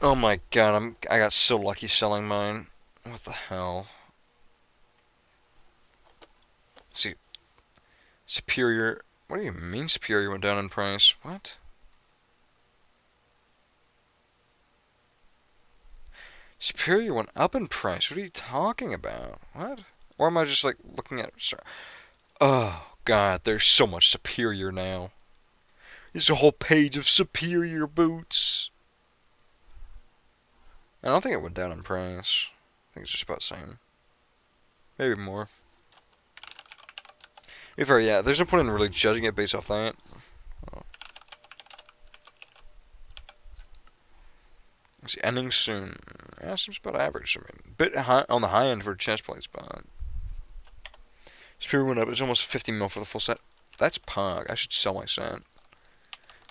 Oh my god, I got so lucky selling mine. What the hell? See, superior What do you mean Superior went down in price? What? Superior went up in price. What are you talking about? What? Or am I just like looking at... Oh, God, there's so much Superior now. There's a whole page of Superior boots. I don't think it went down in price. I think it's just about the same. Maybe more. If yeah, there's no point in really judging it based off that. Oh. It's ending soon. Yeah, seems about average. I mean, bit high on the high end for chest plates, but Superior went up. It's almost 50 mil for the full set. That's pog. I should sell my set.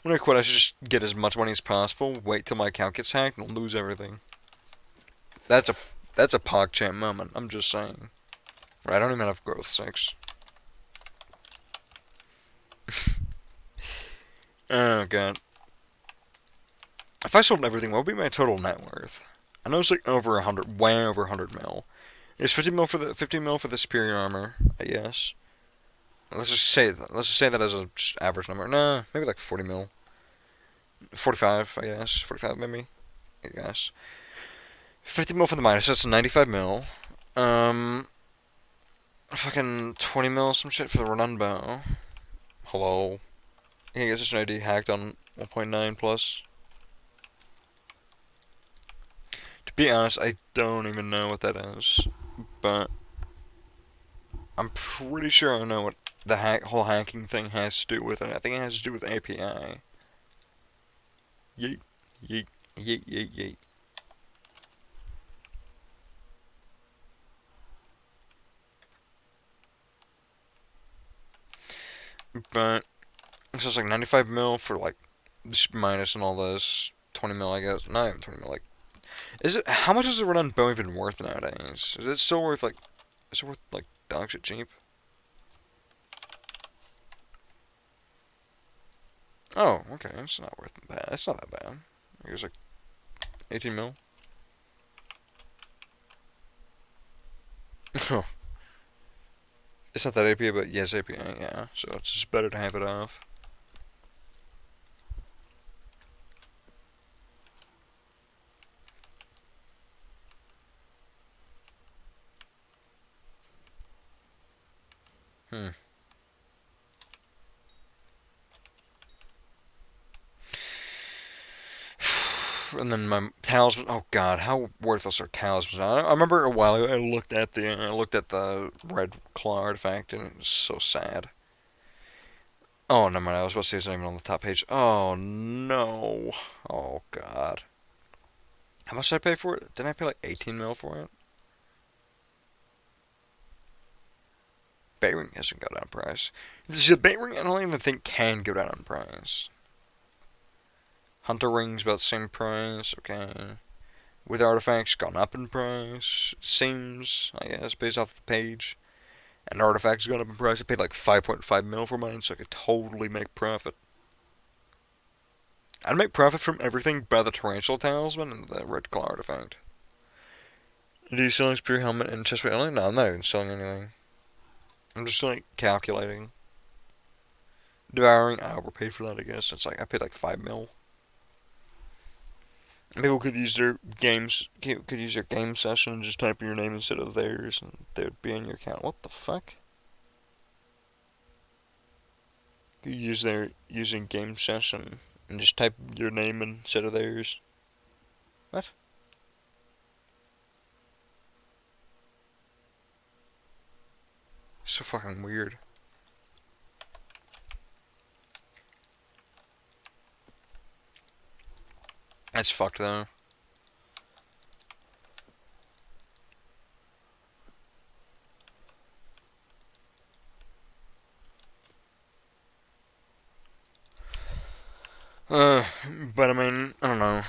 When I quit, I should just get as much money as possible. Wait till my account gets hacked and lose everything. That's a pog champ moment. I'm just saying. Right, I don't even have growth 6. Oh god. If I sold everything, what would be my total net worth? I know it's like over 100, way over 100 mil. It's 50 mil for the superior armor, I guess. Let's just say that as a just average number. Nah, maybe like 40 mil. 45, I guess. 45 maybe. I guess. 50 mil for the minus. That's 95 mil. Fucking 20 mil some shit for the run bow. Hello. I guess it's an ID hacked on 1.9 plus. To be honest, I don't even know what that is, but I'm pretty sure I know what the whole hacking thing has to do with it. I think it has to do with API. Yeet, yeet, yeet, yeet, yeet. But it's just like 95 mil for like this minus and all this. 20 mil, I guess. Not even 20 mil. Like, is it? How much is the run bow even worth nowadays? Is it still worth like? Is it worth like dog shit cheap? Oh, okay. It's not worth that. It's not that bad. It's like 18 mil. Oh. It's not that API, but yes, API, yeah. So it's just better to have it off. And then my talisman. Oh God, how worthless are talismans? I remember a while ago I looked at the red claw artifact and it was so sad. Oh, never mind. I was about to say it's not even on the top page. Oh no. Oh God. How much did I pay for it? Didn't I pay like 18 mil for it? Bait ring hasn't got down in price. The bait ring I don't even think can go down in price. Hunter ring's about the same price. Okay. With artifacts gone up in price. Seems, I guess, based off the page. And artifacts gone up in price. I paid like 5.5 mil for mine, so I could totally make profit. I'd make profit from everything but the Tarantula Talisman and the Red Claw artifact. Do you sell Spear Helmet and Chest Plate only? No, I'm not even selling anything. I'm just like calculating. Devouring, I overpaid for that, I guess. It's like I paid like 5 mil. People could use their game session and just type in your name instead of theirs, and they would be in your account. What the fuck? You use their using game session and just type your name instead of theirs. What? So fucking weird. That's fucked though. But I mean, I don't know.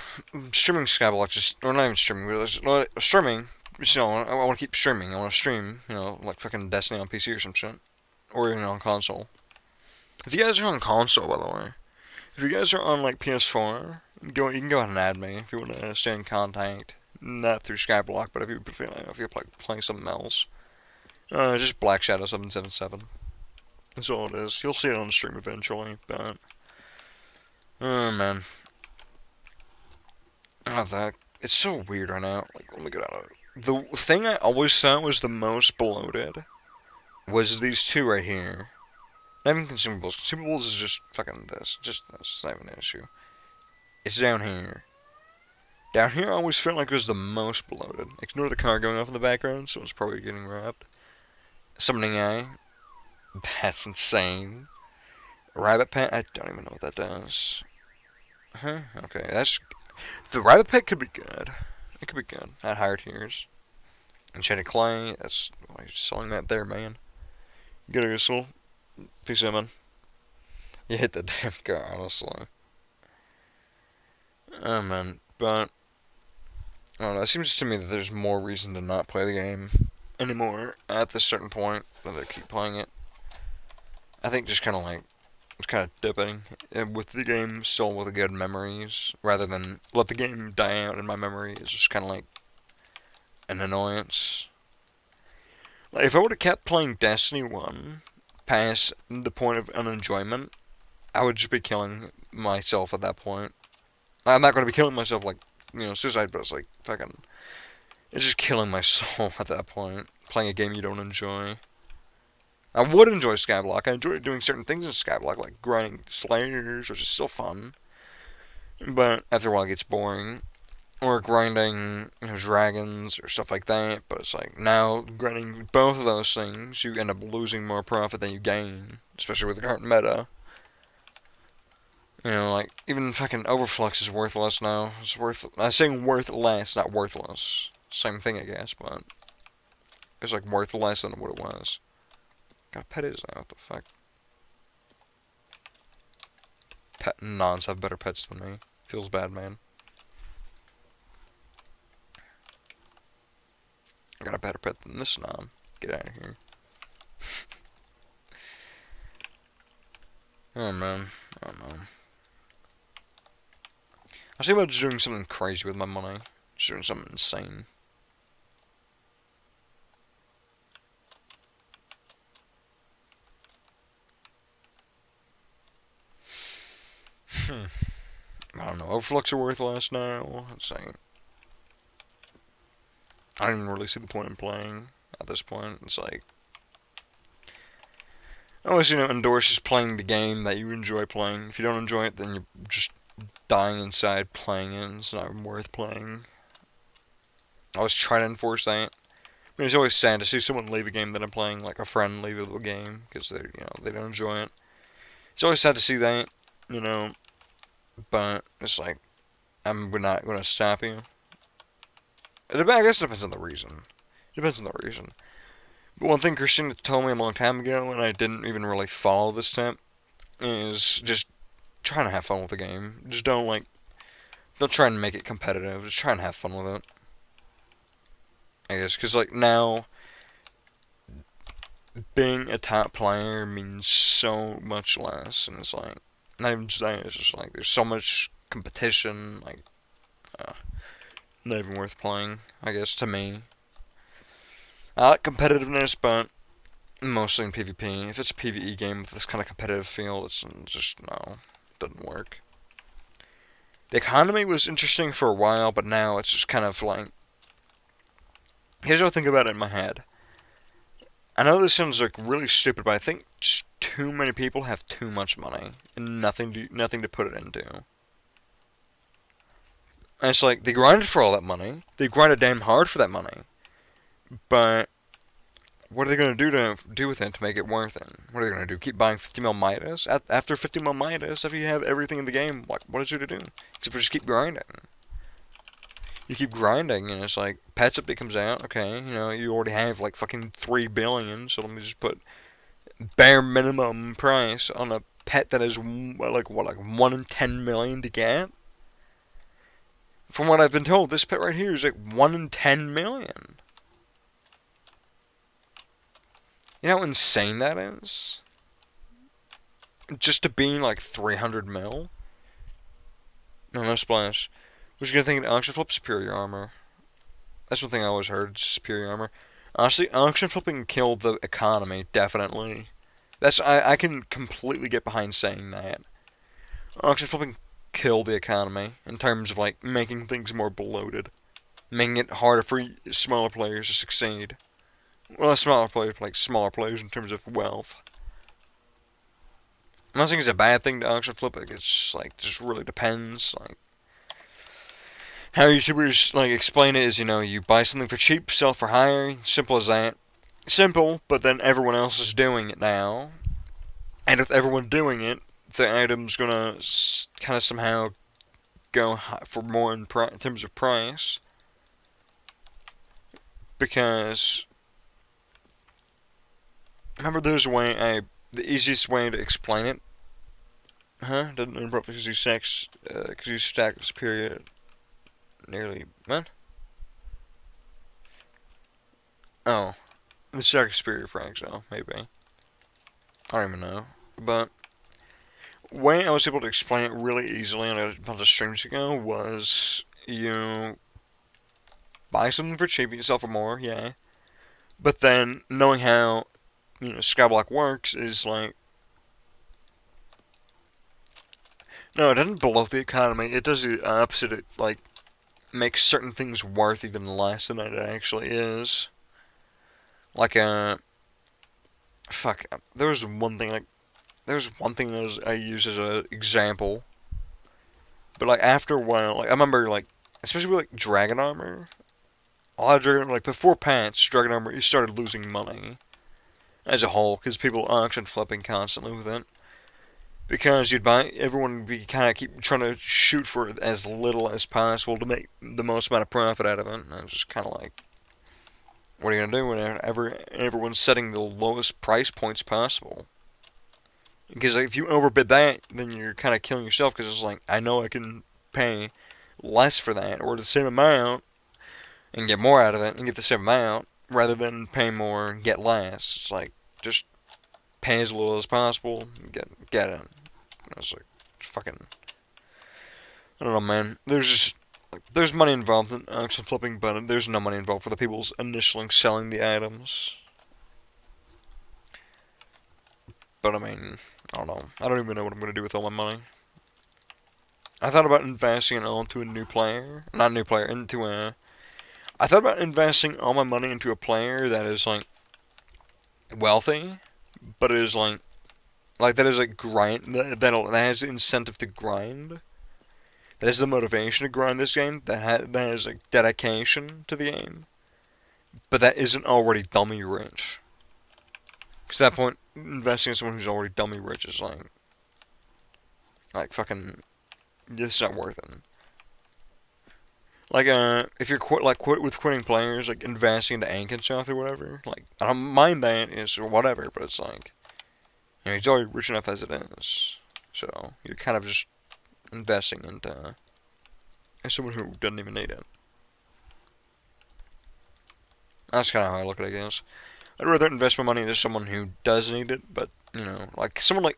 Streaming Skyblock just, or not even streaming, but streaming. You know, I want to keep streaming. I want to stream, you know, like fucking Destiny on PC or some shit, or even on console. If you guys are on console, by the way, if you guys are on like PS4, you can go ahead and add me if you want to stay in contact. Not through Skyblock, but if you're playing something else, just Black Shadow 777. That's all it is. You'll see it on the stream eventually, but... Oh, man. Oh, that... It's so weird right now. Like, let me get out of it. The thing I always thought was the most bloated was these two right here. Not even consumables. Consumables is just fucking this. Just this. It's not even an issue. It's down here. Down here I always felt like it was the most bloated. Ignore the car going off in the background, so it's probably getting wrapped. Summoning Eye. That's insane. Rabbit Pet, I don't even know what that does. Huh? Okay, that's... The Rabbit Pet could be good. It could be good. At higher tiers. Enchanted Clay, that's... Why are you selling that there, man? Get a whistle. Peace out, man. You hit the damn car, honestly. Oh, man. But... I don't know, it seems to me that there's more reason to not play the game anymore at this certain point than to keep playing it. I think just kind of like... It's kind of dipping with the game still with the good memories, rather than let the game die out in my memory. It's just kind of like an annoyance. Like, if I would have kept playing Destiny 1 past the point of unenjoyment, I would just be killing myself at that point. I'm not going to be killing myself like, you know, suicide, but it's like, fucking, it's just killing my soul at that point, playing a game you don't enjoy. I would enjoy Skyblock. I enjoy doing certain things in Skyblock, like grinding Slayers, which is still fun. But after a while it gets boring. Or grinding, you know, dragons or stuff like that. But it's like, now, grinding both of those things, you end up losing more profit than you gain. Especially with the current meta. You know, like, even fucking Overflux is worthless now. It's I'm saying worth less, not worthless. Same thing, I guess, but... It's like worth less than what it was. Gotta pet his out, what the fuck? Pet nons have better pets than me. Feels bad, man. I got a better pet than this non. Get out of here. Oh, man. I don't know. I was thinking about just doing something crazy with my money. Just doing something insane. I don't know. Overflux are worthless now. It's like, I don't even really see the point in playing at this point. It's like, unless, you know, endorses playing the game that you enjoy playing. If you don't enjoy it, then you're just dying inside playing it. It's not worth playing. I always try to enforce that. I mean, it's always sad to see someone leave a game that I'm playing, like a friend leave a game because they, you know, they don't enjoy it. It's always sad to see that, you know. But it's like, we're not going to stop you. I guess it depends on the reason. It depends on the reason. But one thing Christina told me a long time ago, and I didn't even really follow this tip, is just trying to have fun with the game. Just don't try and make it competitive. Just try and have fun with it. I guess, because, like, now, being a top player means so much less, and it's like, not even just that, it's just like, there's so much competition, like, not even worth playing, I guess, to me. I like competitiveness, but mostly in PvP. If it's a PvE game with this kind of competitive feel, it's just, no, it doesn't work. The economy was interesting for a while, but now it's just kind of like, here's what I think about it in my head. I know this sounds like really stupid, but I think just too many people have too much money and nothing to put it into. And it's like, they grinded for all that money. They grinded damn hard for that money. But what are they going to do with it to make it worth it? What are they going to do? Keep buying 50 mil Midas? After 50 mil Midas, after you have everything in the game, like, what is there to do? Except for just keep grinding. You keep grinding, and it's like, Pets Update comes out, okay, you know, you already have like fucking 3 billion, so let me just put bare minimum price on a pet that is, like 1 in 10 million to get? From what I've been told, this pet right here is like 1 in 10 million. You know how insane that is? Just to be like 300 mil? No splash. What you gonna think of auction flip? Superior armor. That's one thing I always heard, superior armor. Honestly, auction flipping killed the economy, definitely. I can completely get behind saying that. Auction flipping killed the economy in terms of like making things more bloated, making it harder for smaller players to succeed. Well, smaller players, like smaller players in terms of wealth. I'm not saying it's a bad thing to auction flip. Like, it's like just really depends. Like how YouTubers like explain it is, you buy something for cheap, sell for higher. Simple as that. Simple, but then everyone else is doing it now, and with everyone doing it, the item's gonna kind of somehow go for more in terms of price, because remember there's a way the easiest way to explain it. Huh? Doesn't interrupt because you stack of superior nearly what? Oh, the stack of superior frags. Oh, maybe I don't even know. But way I was able to explain it really easily on a bunch of streams ago was you buy something for cheap, you sell for more, yeah. But then knowing how Skyblock works is like, no, it doesn't bloat the economy. It does the opposite. It like makes certain things worth even less than it actually is. Like fuck. There was one thing that I use as an example. But like after a while, like I remember like especially with like dragon armor. A lot of dragon like before patch, dragon armor you started losing money as a whole because people auction flipping constantly with it. Because everyone would be kind of keep trying to shoot for as little as possible to make the most amount of profit out of it. And it's just kind of like, what are you gonna do when everyone's setting the lowest price points possible? Because like, if you overbid that, then you're kind of killing yourself. Because it's like, I know I can pay less for that or the same amount and get more out of it and get the same amount rather than pay more and get less. It's like just pay as little as possible and get it. It's like fucking. I don't know, man. There's money involved in auction flipping, but there's no money involved for the people initially selling the items. But I mean, I don't know. I don't even know what I'm gonna do with all my money. I thought about investing it all into a new player, not a new player, into a. I thought about investing all my money into a player that is like wealthy, but is like that is like grind that has the incentive to grind. That has the motivation to grind this game. That has like dedication to the game, but that isn't already dummy rich. Because at that point, investing in someone who's already dummy rich is like fucking, it's not worth it. Like if you're quit with quitting players, like investing into Ank and stuff or whatever, like I don't mind that, it's whatever, but it's like, he's already rich enough as it is, so you're kind of just investing into someone who doesn't even need it. That's kind of how I look at it, I guess. I'd rather invest my money into someone who does need it, but, like someone like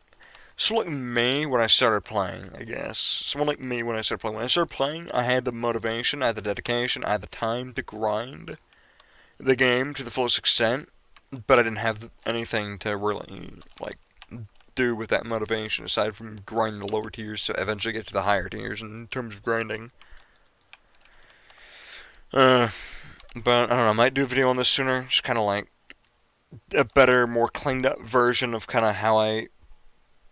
me when I started playing, I guess. Someone like me when I started playing. When I started playing, I had the motivation, I had the dedication, I had the time to grind the game to the fullest extent, but I didn't have anything to really, like, do with that motivation aside from grinding the lower tiers to eventually get to the higher tiers in terms of grinding. But, I don't know, I might do a video on this sooner, just kind of like a better, more cleaned up version of kind of how I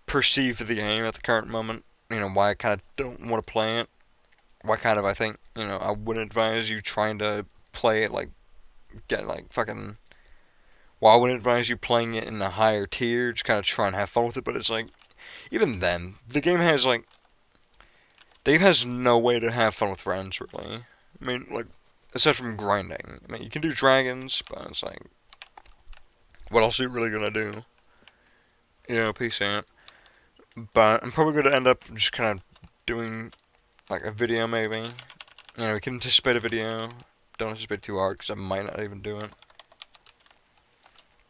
perceive the game at the current moment. Why I kind of don't want to play it. Why kind of I think, I wouldn't advise you trying to play it, like, get, like, fucking. Well, I wouldn't advise you playing it in a higher tier, just kind of try and have fun with it, but it's like, even then, the game has, like, Dave has no way to have fun with friends, really. I mean, like, aside from grinding. I mean, you can do dragons, but it's like, what else are you really gonna do? Peace out. But I'm probably gonna end up just kind of doing, like, a video, maybe. We can anticipate a video. Don't anticipate too hard, because I might not even do it.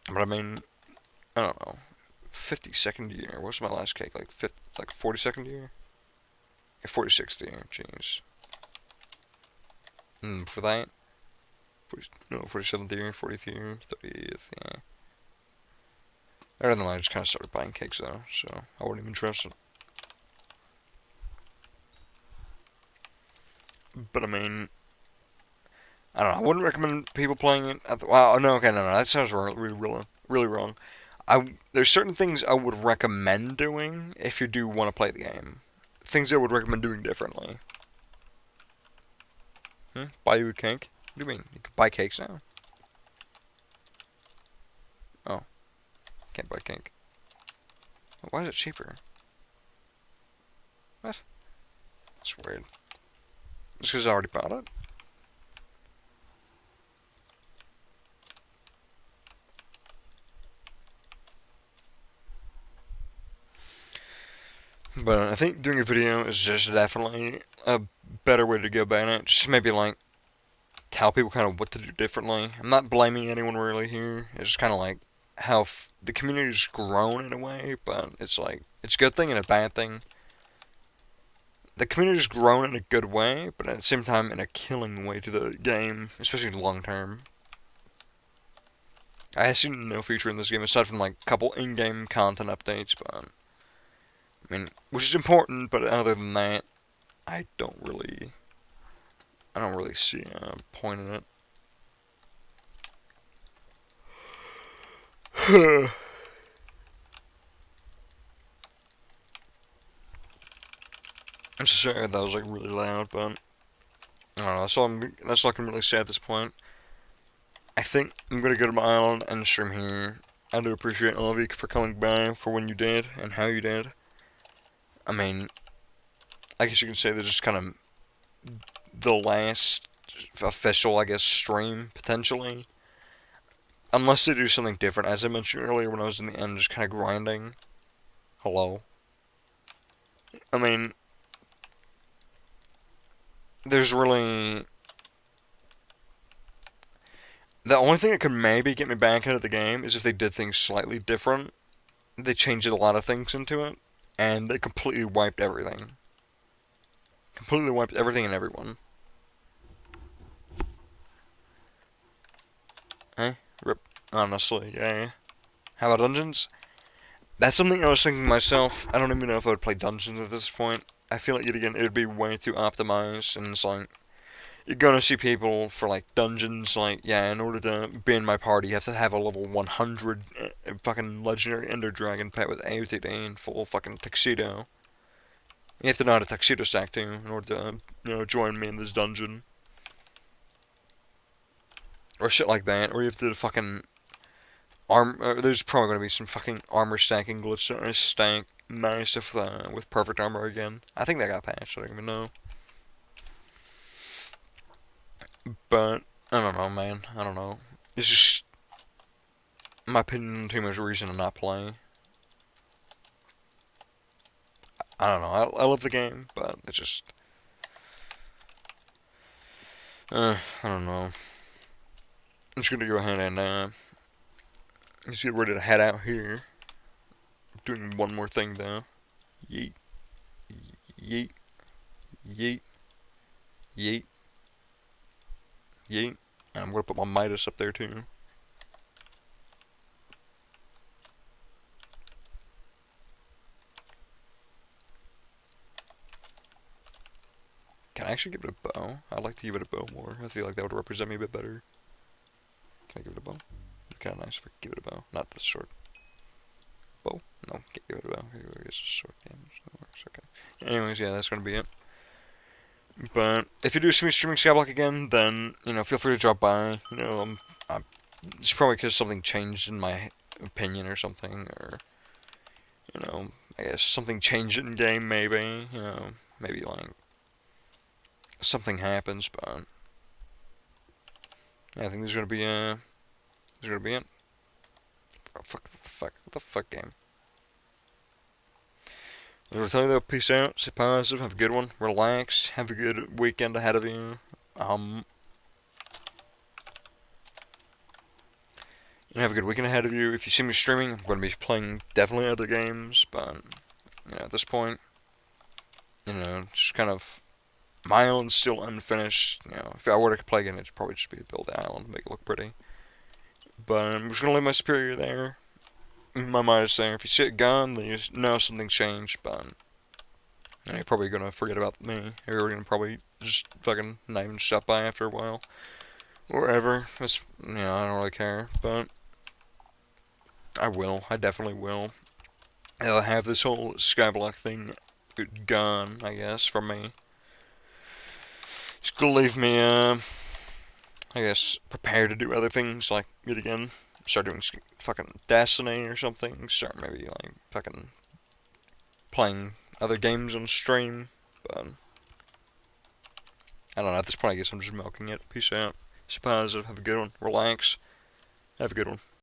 But I mean, I don't know. 52nd year. What's my last cake? Like 42nd year? 46th year. Jeez. For that? 47th year, 40th year, 30th, yeah. Other than that, I just kind of started buying cakes though, so I wouldn't even trust it. But I mean, I don't know. I wouldn't recommend people playing it. Wow, no, okay, no, that sounds wrong, really wrong. There's certain things I would recommend doing if you do want to play the game. Things I would recommend doing differently. Buy you a cake? What do you mean? You can buy cakes now? Oh, can't buy cake. Why is it cheaper? What? That's weird. Just because I already bought it? But I think doing a video is just definitely a better way to go about it. Just maybe like tell people kind of what to do differently. I'm not blaming anyone really here. It's just kind of like how the community's grown in a way, but it's like it's a good thing and a bad thing. The community's grown in a good way, but at the same time in a killing way to the game, especially long term. I see no feature in this game aside from like a couple in-game content updates, but I mean, which is important, but other than that, I don't really see a point in it. I'm so sorry that was like really loud, but I don't know. That's all I can really say at this point. I think I'm gonna go to my island and stream here. I do appreciate all of you for coming by for when you did and how you did. I mean, I guess you can say this is kind of the last official, I guess, stream potentially. Unless they do something different, as I mentioned earlier when I was in the end, just kind of grinding. Hello. I mean, there's really... The only thing that could maybe get me back into the game is if they did things slightly different. They changed a lot of things into it, and they completely wiped everything. Completely wiped everything and everyone. Eh? Rip. Honestly, yeah. How about dungeons? That's something I was thinking myself. I don't even know if I would play dungeons at this point. I feel like, it would be way too optimized, and it's like, you're gonna see people for, like, dungeons, like, yeah, in order to be in my party, you have to have a level 100 fucking legendary Ender Dragon pet with AOTD and full fucking tuxedo. You have to know how to tuxedo stack, too, in order to, join me in this dungeon. Or shit like that, or you have to fucking there's probably going to be some fucking armor stacking glitch that stank nice with perfect armor again. I think that got patched, I don't even know. But, I don't know, man. I don't know. It's just, in my opinion, too much reason to not play. I don't know. I love the game, but it's just... I don't know. I'm just going to go ahead and, just get ready to head out here. Doing one more thing, though. Yeet. Yeet. Yeet. Yeet. Yeet. And I'm going to put my Midas up there, too. Can I actually give it a bow? I'd like to give it a bow more. I feel like that would represent me a bit better. Can I give it a bow? It'd be kind of nice if I could give it a bow. Not this short. Bow? No, can't give it a bow. I guess it's short damage. That works. Okay. Anyways, yeah, that's going to be it. But if you do see me streaming Skyblock again, then, feel free to drop by. It's probably because something changed in my opinion or something. Or, I guess something changed in game, maybe. Maybe, like, something happens, but yeah, I think there's gonna be it. Oh, what the fuck game? I'm gonna tell you though, peace out, stay positive, have a good one, relax, have a good weekend ahead of you. Have a good weekend ahead of you. If you see me streaming, I'm gonna be playing definitely other games, but at this point, just kind of. My island's still unfinished. If I were to play again, it'd probably just be to build the island, make it look pretty. But I'm just gonna leave my superior there. my mind is saying if you see it gone, then you know something changed, but you're probably gonna forget about me. You're gonna probably just fucking not even stop by after a while. Or ever. It's, I don't really care, but I will. I definitely will. I'll have this whole Skyblock thing gone, I guess, from me. It's gonna leave me, I guess, prepared to do other things, like, yet again, start doing fucking Destiny or something, start maybe, like, fucking playing other games on stream, but I don't know, at this point I guess I'm just milking it. Peace out. Stay positive, have a good one, relax, have a good one.